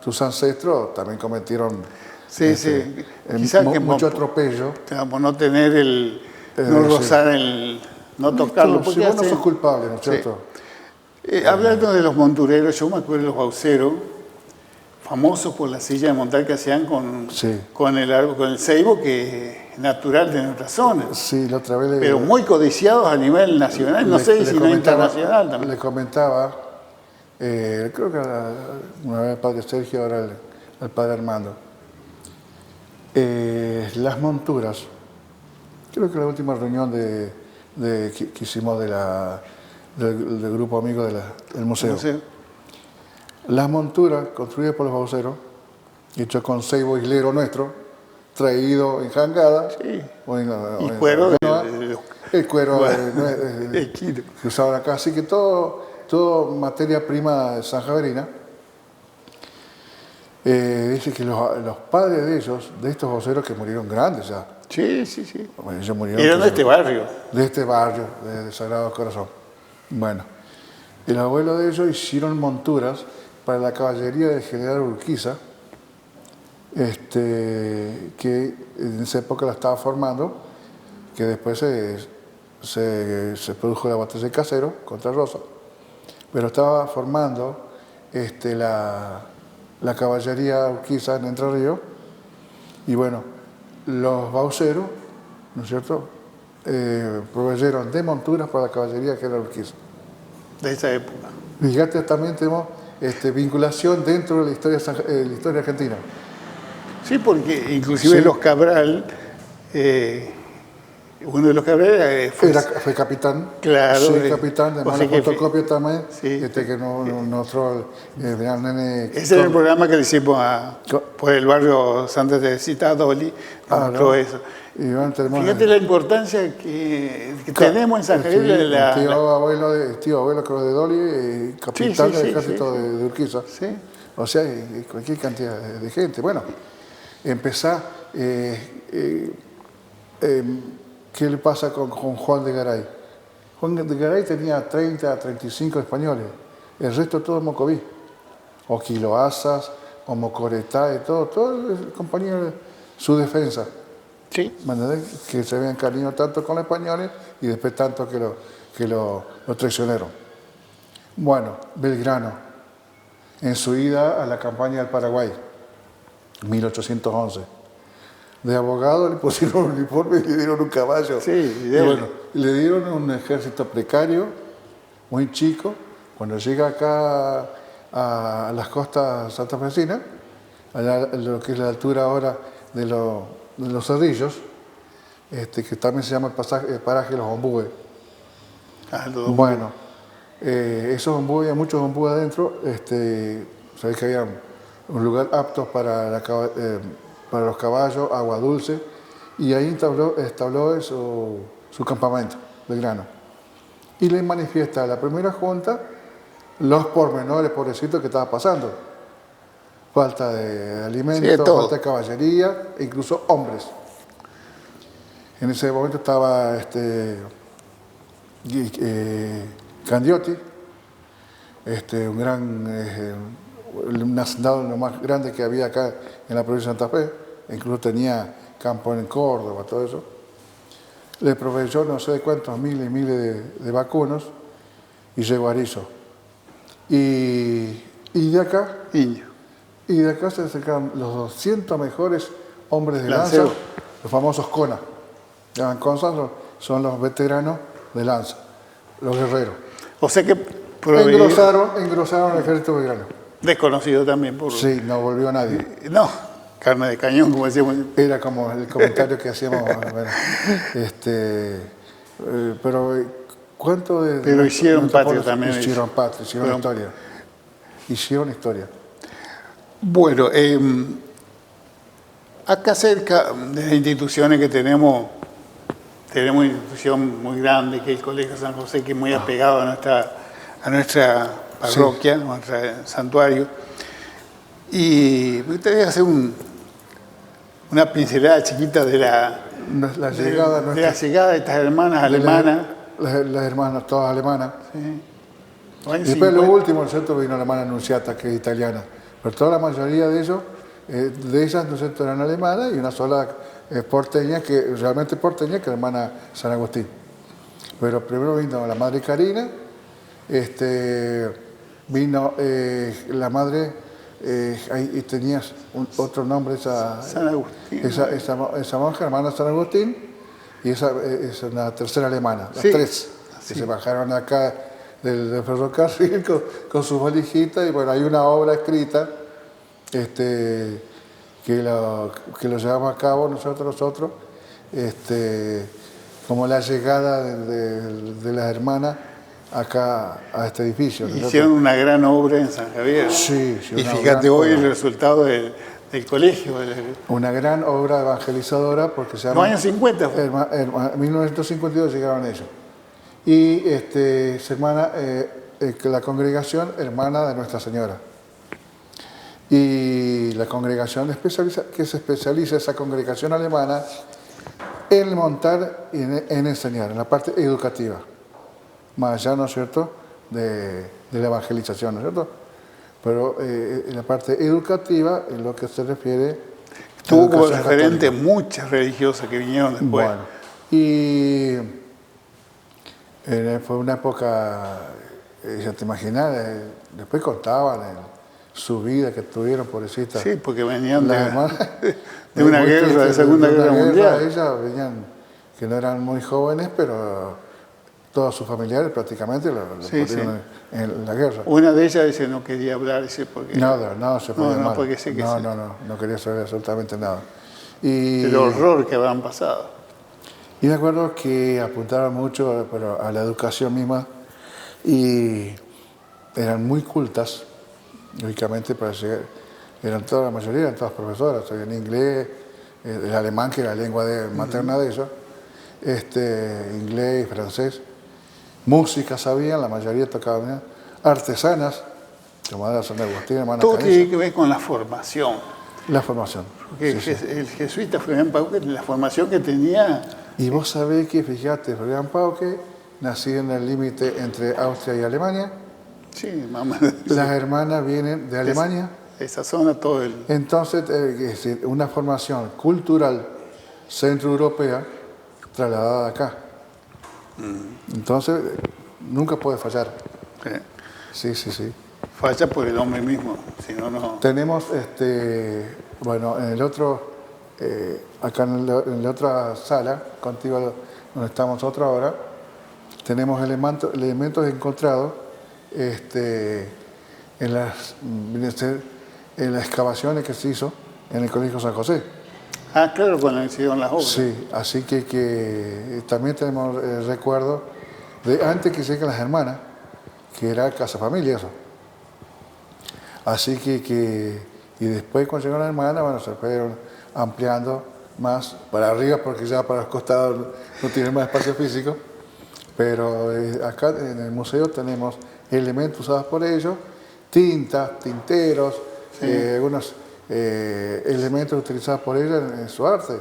tus ancestros también cometieron Sí, sí. Quizás que mucho atropello. Digamos, no tener no rozar no tocarlo. Si vos no sos culpable, ¿no es cierto? Hablando de los montureros, yo me acuerdo de los bauceros, famosos por la silla de montar que hacían con el ceibo, que es natural de nuestra zona. Sí, la otra vez pero muy codiciados a nivel nacional, no sé si no internacional también. Le comentaba, creo que una vez al padre Sergio, ahora al padre Armando, las monturas, creo que la última reunión que hicimos del grupo amigo del museo. Las monturas construidas por los bauceros, hechas con ceibo islero nuestro, traído en jangada, y cuero, el cuero que usaban acá, así que todo materia prima sanjaverina. Dice que los padres de ellos, de estos bauceros que murieron grandes ya. Sí. Bueno, ellos murieron. Eran de este barrio. De este barrio, de Sagrado Corazón. Bueno, el abuelo de ellos hicieron monturas para la caballería del general Urquiza, que en esa época la estaba formando, que después se produjo la batalla de Casero contra Rosa, pero estaba formando la caballería Urquiza en Entre Ríos, y bueno, los bauceros, ¿no es cierto?, proveyeron de monturas para la caballería que era Urquiza. De esa época. Fíjate, también tenemos vinculación dentro de la historia argentina. Sí, porque inclusive los Cabral, uno de los Cabral fue capitán. Claro. Sí, capitán, de mala fotocopia también. Sí. Que nosotros, nene. Ese es el programa que le hicimos por el barrio Santa Teresita, Dolly, mostró eso. Y bueno, fíjate la importancia que tenemos en San Javier. Tío abuelo creo de Dolly, capitán del ejército de Urquiza. Sí. O sea, cualquier cantidad de gente. Bueno, empezá. ¿Qué le pasa con Juan de Garay? Juan de Garay tenía 30 a 35 españoles, el resto todo mocoví, o quiloazas, o mocoretá, todo compañía de su defensa. Sí. Que se habían cariño tanto con los españoles y después tanto que lo traicionaron. Bueno, Belgrano, en su ida a la campaña del Paraguay, 1811. De abogado le pusieron un uniforme y le dieron un caballo. Sí, y bueno, le dieron un ejército precario, muy chico. Cuando llega acá a las costas santafesinas, lo que es la altura ahora de los Cerrillos, que también se llama el paraje de los ombúes. Bueno, esos ombúes, hay muchos ombúes adentro, sabéis que había un lugar apto para los caballos, agua dulce, y ahí establó su campamento, Belgrano. Y le manifiesta a la primera junta los pormenores, pobrecitos, que estaba pasando. Falta de alimentos, falta de caballería, e incluso hombres. En ese momento estaba Candioti, un hacendado lo más grande que había acá en la provincia de Santa Fe, incluso tenía campo en Córdoba, todo eso. Le proveyó no sé de cuántos miles y miles de vacunos y llegó a Arizo. Y de acá se acercaron los 200 mejores hombres de lanza, los famosos CONA. Son los veteranos de lanza, los guerreros. O sea que engrosaron el ejército belgrano. Desconocido también. Sí, no volvió nadie. No, carne de cañón, como decíamos. Era como el comentario que hacíamos. Bueno, pero ¿cuánto de...? Pero hicieron patria también. Hicieron patria, hicieron historia. Bueno, acá cerca de las instituciones que tenemos una institución muy grande, que es el Colegio San José, que es muy apegado a nuestra parroquia, a nuestro santuario. Y me gustaría hacer una pincelada chiquita de la llegada de estas hermanas alemanas. Las hermanas todas alemanas. Sí. Y después lo último, ¿cierto? Vino la hermana Anunciata, que es italiana. Pero toda la mayoría de ellos de ellas, ¿no es cierto?, eran alemanas y una sola porteña, realmente porteña, que es la hermana San Agustín. Pero primero vino la madre Karina, vino la madre, ahí tenías otro nombre, San Agustín. esa monja, hermana San Agustín, y esa es una tercera alemana, las Sí, tres, que se bajaron acá del ferrocarril con sus valijitas, y bueno, hay una obra escrita que lo llevamos a cabo nosotros, como la llegada de las hermanas acá a este edificio. Hicieron una gran obra en San Javier. Sí, Y fíjate hoy el resultado del colegio. Una gran obra evangelizadora porque se llama... Los años 50 fue. En 1952 llegaron ellos. Y la congregación hermana de Nuestra Señora. Y la congregación que se especializa, esa congregación alemana, en montar y en enseñar, en la parte educativa. Más allá, ¿no es cierto?, de la evangelización, ¿no es cierto? Pero en la parte educativa, en lo que se refiere... Tuvo como referente muchas religiosas que vinieron después. Bueno, y fue una época, ya te imaginas, después contaban su vida que tuvieron, pobrecita. Sí, porque venían de una guerra, de Segunda Guerra Mundial. Ellas venían, que no eran muy jóvenes, pero todos sus familiares prácticamente lo perdieron en la guerra. Una de ellas dice no quería hablar, porque... No, se podía mal. Porque sí que no quería saber absolutamente nada. Y el horror que habían pasado. Y me acuerdo que apuntaban mucho a la educación misma y eran muy cultas, lógicamente, para llegar. La mayoría eran todas profesoras, sabían inglés, el alemán, que era la lengua materna de ellos, inglés y francés. Música sabían, la mayoría tocaban, artesanas, como era San Agustín, hermana Todo Canesa. tiene que ver con la formación. La formación. Porque el jesuita Fabián Pauque, la formación que tenía... Y vos sabés que, fíjate, Fabián Pauque, nacido en el límite entre Austria y Alemania. Sí, mamá. Las hermanas vienen de Alemania. Esa zona, todo el... Entonces, es decir, una formación cultural centroeuropea trasladada acá. Entonces, nunca puede fallar. Sí. Falla por el hombre mismo, si no, no... Tenemos, bueno, en el otro, acá en la otra sala, contigo donde estamos nosotros ahora, tenemos elementos encontrados en las excavaciones que se hizo en el Colegio San José. Ah, claro, cuando hicieron las obras. Sí, así que también tenemos el recuerdo de antes que lleguen las hermanas, que era Casa Familia eso. Así que y después cuando llegaron las hermanas, bueno, se fueron ampliando más para arriba, porque ya para los costados no tienen más espacio físico. Pero acá en el museo tenemos elementos usados por ellos, tintas, tinteros, algunos elementos utilizados por ellos en su arte.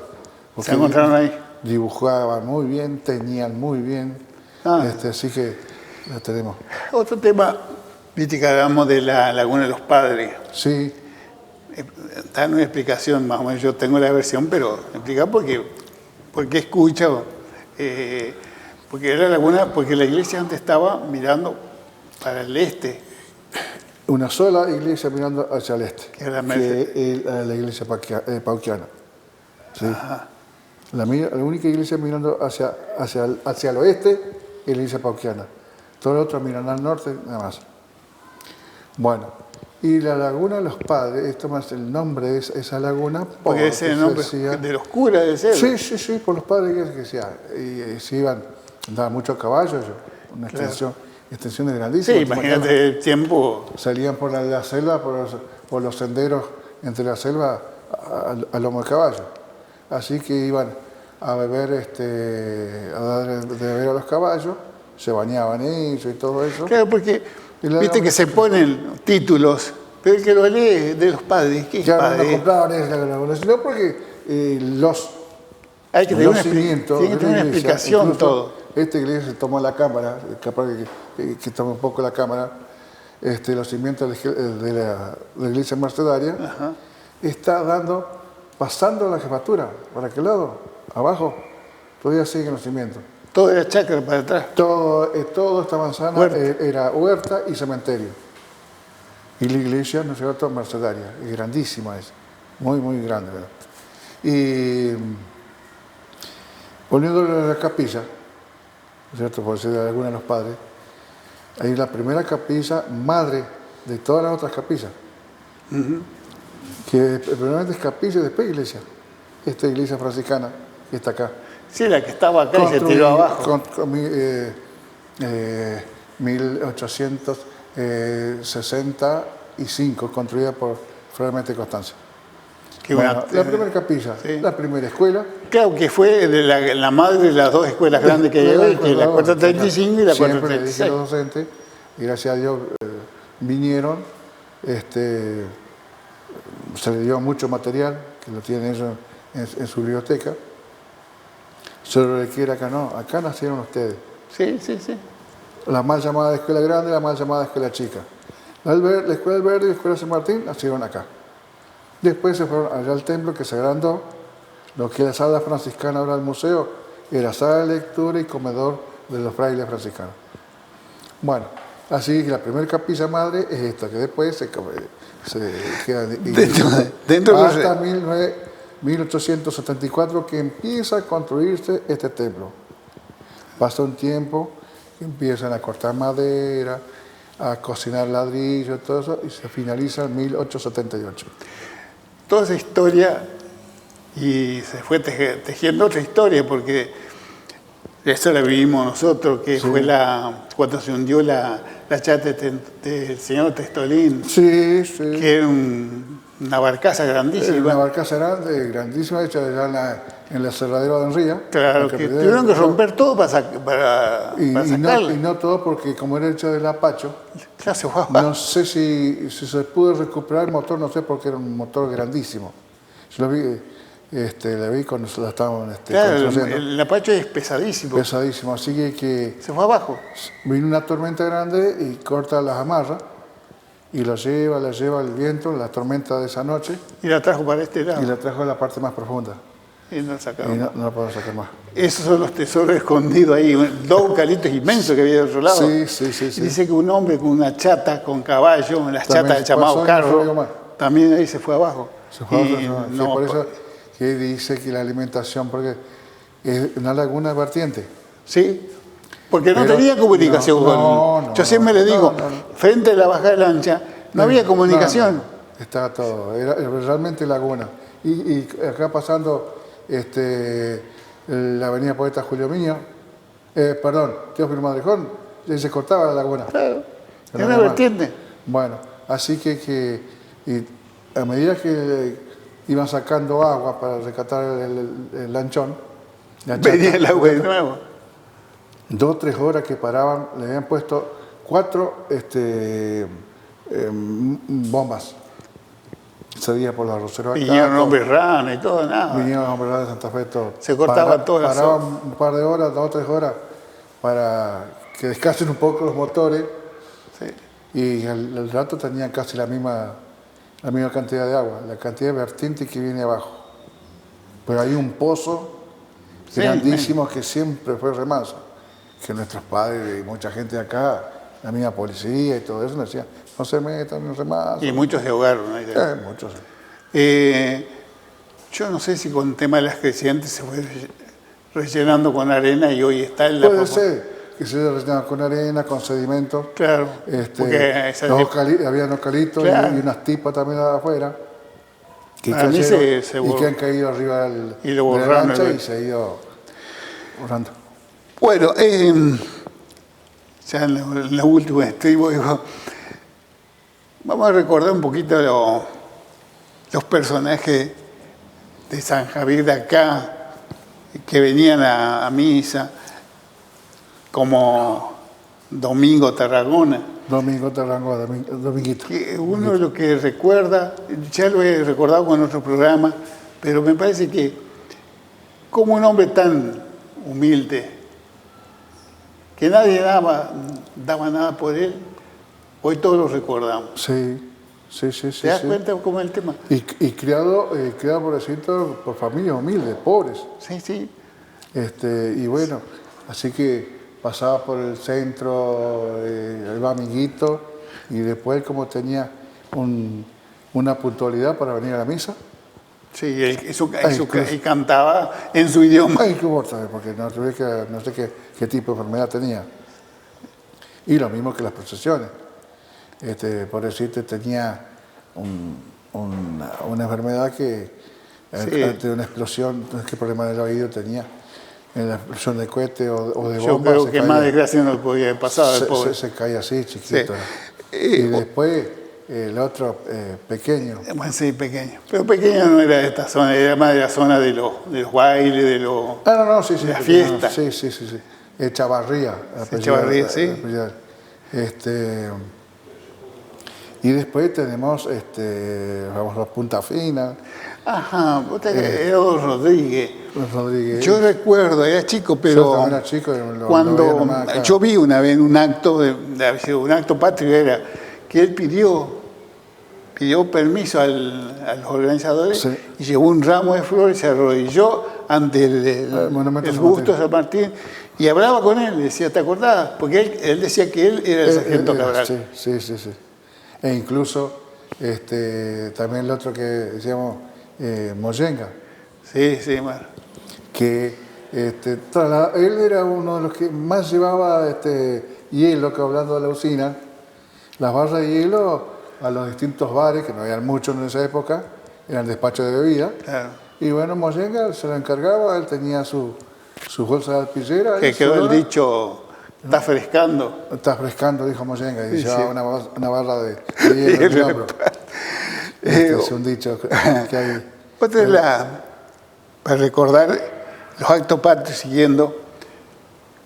¿Se encontraron ahí? Dibujaban muy bien, teñían muy bien, así que lo tenemos. Otro tema, viste que hablamos de la Laguna de los Padres. Sí. Está en una explicación, más o menos yo tengo la versión, pero explica porque escucho, porque era laguna, porque la iglesia antes estaba mirando para el este. Una sola iglesia mirando hacia el este, que era la iglesia pauquiana. Sí. La única iglesia mirando hacia el oeste es la iglesia pauquiana. Todo lo otro miran al norte, nada más. Bueno, y la Laguna de los Padres, esto más el nombre de esa laguna. Porque ese es el nombre de los curas de ser. Sí, por los padres que se y iban, andaban mucho a caballo, una extensiones grandísimas. Sí, imagínate el tiempo. Salían por la selva, por los senderos entre la selva a lomo de caballo. Así que iban a beber, a dar de beber a los caballos, se bañaban ellos y todo eso. Claro, porque viste que se ponen títulos, pero el que lo lee de los padres, ¿qué es ya padre? no compraban la sino porque hay que tener cimientos tiene que tener una explicación todo. Esta iglesia se tomó la cámara, capaz que tome un poco la cámara, los cimientos de la iglesia mercedaria, está pasando la jefatura. ¿Para qué lado? Abajo. Todavía siguen los cimientos. Todo era chacra para atrás. Toda esta manzana Huerta. era huerta y cementerio. Y la iglesia, ¿no es cierto?, mercedaria. Es grandísima, es muy, muy grande, ¿verdad? Y volviendo a la capilla, ¿no es cierto?, por decir de algunos de los padres, hay la primera capilla madre de todas las otras capillas. Que primeramente es capilla y después iglesia. Esta iglesia franciscana que está acá. Sí, la que estaba acá y se tiró abajo. 1865, construida por Fray Mete Constancia. Bueno, la primera capilla, sí. La primera escuela. Claro que fue de la madre de las dos escuelas grandes que hay, que es la 435 y la Siempre le dije a 436. los docentes, y gracias a Dios vinieron, se le dio mucho material, que lo tienen ellos en su biblioteca. Solo le quiere acá, no, acá nacieron ustedes. Sí, sí, sí. La mal llamada escuela grande, la mal llamada escuela chica. La escuela del Verde y la escuela San Martín nacieron acá. Después se fueron allá al templo que se agrandó. Lo que es la sala franciscana ahora del museo era sala de lectura y comedor de los frailes franciscanos. Bueno, así que la primera capilla madre es esta, que después se queda dentro hasta 1874 que empieza a construirse este templo. Pasa un tiempo, empiezan a cortar madera, a cocinar ladrillo, todo eso, y se finaliza en 1878. Toda esa historia, y se fue tejiendo otra historia, porque eso la vivimos nosotros, que Sí. fue cuando se hundió la chata del señor Testolín, Sí, sí. que era una barcaza grandísima. Una barcaza grande, grandísima, hecha allá en la cerradera de Enría. Claro, que tuvieron que romper todo para sacarla. Y no todo, porque como era hecho del apacho, Claro, se fue abajo. no sé si se pudo recuperar el motor, no sé, porque era un motor grandísimo. Yo lo vi, le vi cuando la estaban Claro, construyendo. el apacho es pesadísimo. Pesadísimo, así que Se fue abajo. vino una tormenta grande y corta las amarras y la lleva el viento, la tormenta de esa noche, Y la trajo para este lado. y la trajo a la parte más profunda. Y no la Y sacaron. no la podemos sacar más. Esos son los tesoros escondidos ahí. Dos eucaliptos inmensos que había del otro lado. Sí, sí, sí, Y sí. dice que un hombre con una chata, con caballo, las También chatas llamadas pasó y no se vio carro, más. también ahí se fue abajo. Se fue a Y otro lado. Sí, no, por eso que dice que la alimentación, porque es una laguna vertiente. sí, porque no Pero tenía comunicación no, Yo siempre le digo, no. frente a la bajada de lancha, no había comunicación. No. Estaba todo, era realmente laguna. Y acá pasando la avenida Poeta Julio Miño, Teófilo Madrejón, y se cortaba la laguna. Claro, No era una había más. vertiente. Bueno, así que y a medida que iban sacando agua para rescatar el lanchón, la chata, Venía el agua de nuevo. 2 o 3 horas que paraban, le habían puesto 4 bombas. Ese día por la Rosero acá. Vinieron hombres rana y todo, nada. Vinieron los hombres de Santa Fe, todo. Se cortaban todas las Paraban un par de horas, 2 o 3 horas, para que descansen un poco los motores. Sí. Y al rato tenían casi la misma cantidad de agua, la cantidad de vertiente que viene abajo. Pero hay un pozo Sí, grandísimo que siempre fue remanso. Que nuestros padres y mucha gente de acá, la misma policía y todo eso, nos decían, no se metan en remanso. Y muchos se ahogaron. Ahí. Muchos. Yo no sé si con el tema de las crecientes se fue rellenando con arena y hoy está en la Puede ser que se haya rellenado con arena, con sedimentos. Claro, porque había eucalitos Claro. y unas tipas también afuera. Que Para mí cayeron se y que han caído arriba del, y lo de la borraron, lancha ¿no? y se ha ido borrando. Bueno, ya en la última estribo, digo, vamos a recordar un poquito los personajes de San Javier de acá, que venían a misa, como Domingo Tarragona, Domingo Tarrango, Dominguito. que uno de lo que recuerda, ya lo he recordado con otro programa, pero me parece que como un hombre tan humilde, que nadie daba nada por él, hoy todos lo recordamos. Sí, Sí, sí, sí. ¿Te das sí. cuenta cómo es el tema? Y criado, pobrecito, por familias humildes, pobres. Sí, sí. Y bueno, así que pasaba por el centro, iba amiguito, y después como tenía una puntualidad para venir a la misa. Sí, y cantaba en su idioma. Ay, qué importa, porque no sé qué tipo de enfermedad tenía. Y lo mismo que las procesiones. Pobrecito tenía una enfermedad que, Sí. ante una explosión, no sé qué problema del oído tenía, en la explosión de cohete o de Yo bomba. creo se que caía. más desgracia no podía haber pasado al pobre. Se caía así, chiquito. Sí. Y después el otro pequeño. Bueno, sí, pequeño. Pero pequeño no era de esta zona, era más de la zona de los bailes, de los... No, sí, la pequeño, fiesta. Sí. Chavarría. Chavarría, sí. Y después tenemos vamos a Punta Fina. Ajá, Edo Rodríguez. Rodríguez. Yo recuerdo, era chico, pero Yo también era chico, lo veía cuando nomás acá. yo vi una vez un acto, un acto patrio, era que él pidió permiso a los organizadores Sí. y llevó un ramo de flores, se arrodilló ante el monumento el San busto de Martín. San Martín y hablaba con él, decía, ¿te acordás? Porque él decía que él era el sargento Cabral. Sí. E incluso también el otro que decíamos, Moyenga, Sí, bueno. que él era uno de los que más llevaba hielo, que hablando de la usina, las barras de hielo a los distintos bares, que no habían muchos en esa época, eran despachos de bebida. Claro. Y bueno, Moyenga se lo encargaba, él tenía su bolsa de alpillera. Que y quedó su el lona. dicho, está frescando. Está frescando, dijo Moyenga, y Sí, llevaba sí. una barra de hielo en el hombro. Es un dicho que hay. Otra es para recordar los actos patrios siguiendo,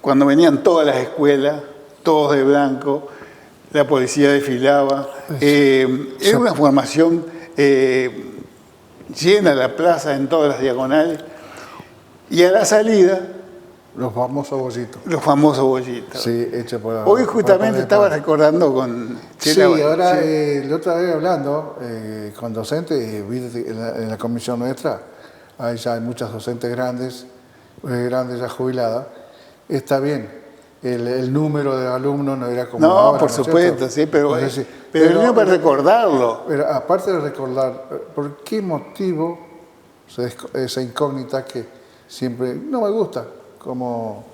cuando venían todas las escuelas, todos de blanco, la policía desfilaba. Era una formación llena la plaza en todas las diagonales. Y a la salida, Los famosos bollitos. los famosos bollitos. Sí, hecho por... Hoy justamente estaba recordando con... Sí, ahora, sí. la otra vez hablando con docentes, viste, en la comisión nuestra, ahí ya hay muchas docentes grandes ya jubiladas. Está bien, el número de alumnos no era como No, ahora, por ¿no es supuesto, cierto? sí, pero No sé si- es bueno para recordarlo. Pero aparte de recordar, ¿por qué motivo esa incógnita que siempre no me gusta como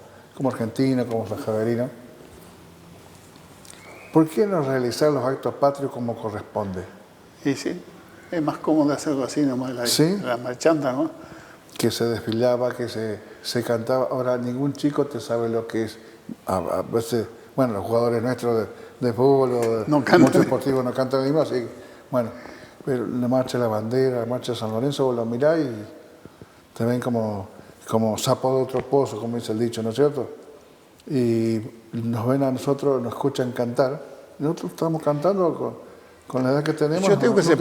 argentino, como sanjaverino? ¿Por qué no realizar los actos patrios como corresponde? Y sí, es más cómodo hacerlo así nomás, ¿Sí? la marchanta, ¿no? Que se desfilaba, que se cantaba. Ahora, ningún chico te sabe lo que es. A veces, bueno, los jugadores nuestros de fútbol o de No cantan. muchos deportivos no cantan ni más. Y, bueno, pero la marcha de la bandera, la marcha de San Lorenzo, vos lo mirás y te ven como sapo de otro pozo, como dice el dicho, ¿no es cierto? Y nos ven a nosotros, nos escuchan cantar. Nosotros estamos cantando con la edad que tenemos. Yo tengo que se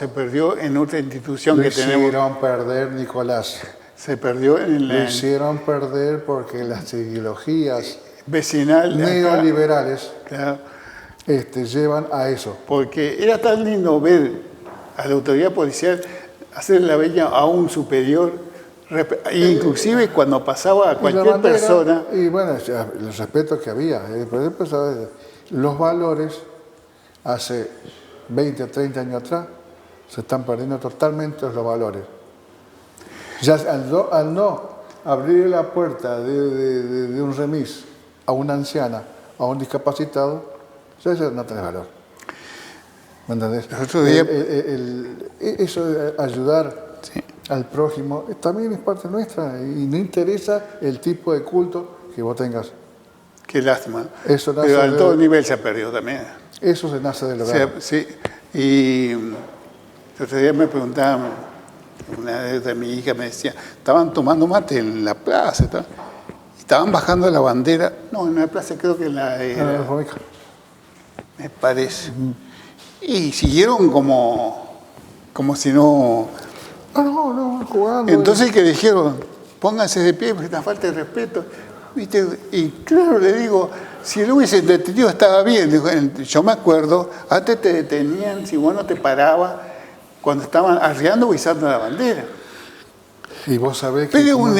perdió en otra institución Lo que tenemos. hicieron perder, Nicolás. Se perdió en Lo la hicieron perder porque las ideologías vecinal. neoliberales Claro, llevan a eso. porque era tan lindo ver a la autoridad policial hacer la veña a un superior, inclusive cuando pasaba a Y la cualquier bandera, persona. Y bueno, ya, el respeto que había. Por ejemplo, ¿sabes? Los valores hace 20 o 30 años atrás se están perdiendo totalmente los valores. Ya al no abrir la puerta de un remis a una anciana, a un discapacitado, ya no tiene valor. ¿Me entendés? El otro día- Eso de ayudar Sí. al prójimo también es parte nuestra y no interesa el tipo de culto que vos tengas. Qué lástima. Eso nace Pero a de- todo nivel se ha perdido también. Eso se nace del O hogar. sea, sí. Y el otro día me preguntaban, una de mi hija me decía, estaban tomando mate en la plaza, estaban bajando la bandera, no, en la plaza creo que en la me parece. Y siguieron como si no... No, jugando. Entonces que dijeron, pónganse de pie, porque es una falta de respeto. ¿Viste? Y claro, le digo, Si lo hubiesen detenido estaba bien. Yo me acuerdo, antes te detenían si vos no te parabas cuando estaban arriando o izando la bandera. Y vos sabés que... Pero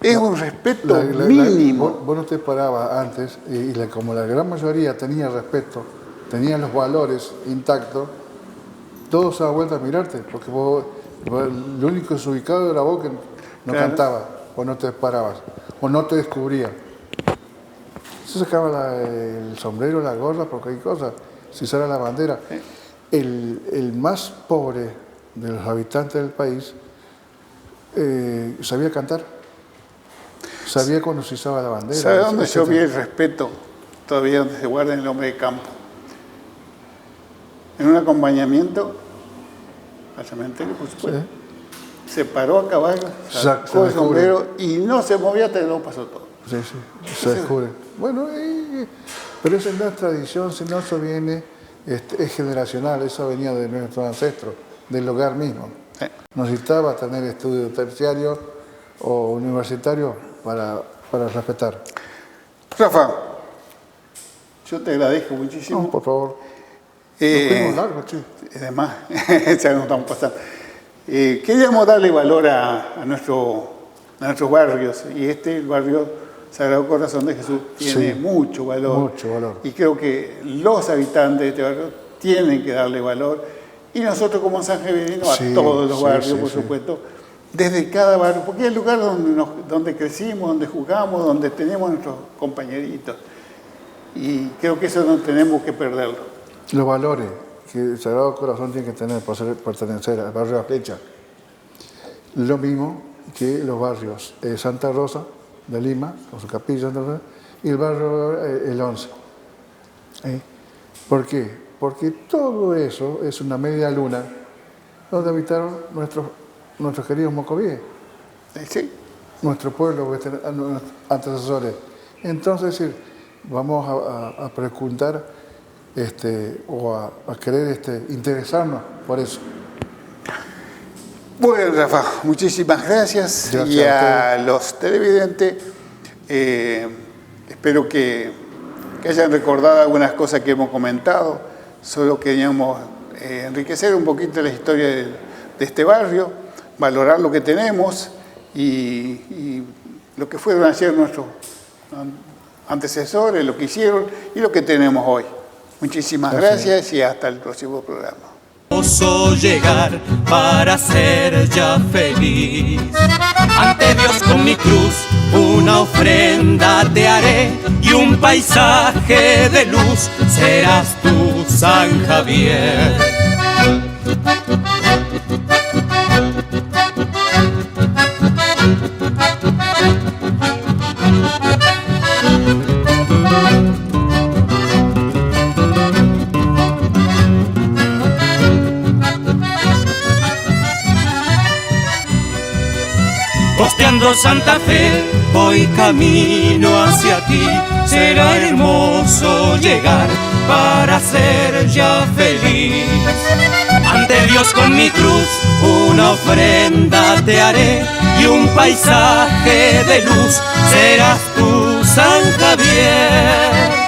es un respeto mínimo. Vos no te parabas antes, como la gran mayoría tenía respeto, tenía los valores intactos, todos se daban vuelta a mirarte, porque lo único desubicado era vos que no cantabas, o no te parabas, o no te descubrías. Se sacaba el sombrero, la gorra, por cualquier cosa, si sale la bandera. El más pobre de los habitantes del país sabía cantar, sabía cuando se izaba la bandera. ¿Sabe dónde yo vi el respeto? Todavía donde se guarda en el hombre de campo. En un acompañamiento al cementerio, por supuesto. Sí. Se paró a caballo, sacó el sombrero y no se movía hasta que no pasó todo. Sí, se descubre. Bueno, pero eso no es tradición, sino eso viene, es generacional, eso venía de nuestros ancestros, del hogar mismo. No necesitaba tener estudios terciarios o universitarios para respetar. Rafa, yo te agradezco muchísimo. No, por favor. Nos fuimos largos, che. Además, ya nos estamos pasando. Queríamos darle valor a nuestros barrios, y el barrio Sagrado Corazón de Jesús tiene mucho valor. Mucho valor. Y creo que los habitantes de este barrio tienen que darle valor. Y nosotros como sanjaverinos a todos los barrios, por supuesto, desde cada barrio, porque es el lugar donde crecimos, donde jugamos, donde tenemos nuestros compañeritos. Y creo que eso no tenemos que perderlo. Los valores que el Sagrado Corazón tiene que tener para pertenecer al barrio La Flecha. Lo mismo que los barrios Santa Rosa de Lima, con su capilla, y el barrio El 11. ¿Por qué? Porque todo eso es una media luna donde habitaron nuestros queridos mocovíes, nuestro pueblo, nuestros antecesores. Entonces, vamos a preguntar o a querer interesarnos por eso. Bueno, Rafa, muchísimas gracias. Y a los televidentes, espero que hayan recordado algunas cosas que hemos comentado. Solo queríamos enriquecer un poquito la historia de este barrio, valorar lo que tenemos y lo que fueron ayer nuestros antecesores, lo que hicieron y lo que tenemos hoy. Muchísimas gracias y hasta el próximo programa. Llegar para ser ya feliz. Ante Dios con mi cruz una ofrenda te haré y un paisaje de luz serás tú, San Javier. Costeando Santa Fe, voy camino hacia ti. Será hermoso llegar para ser ya feliz. Ante Dios con mi cruz una ofrenda te haré y un paisaje de luz serás tú, San Javier.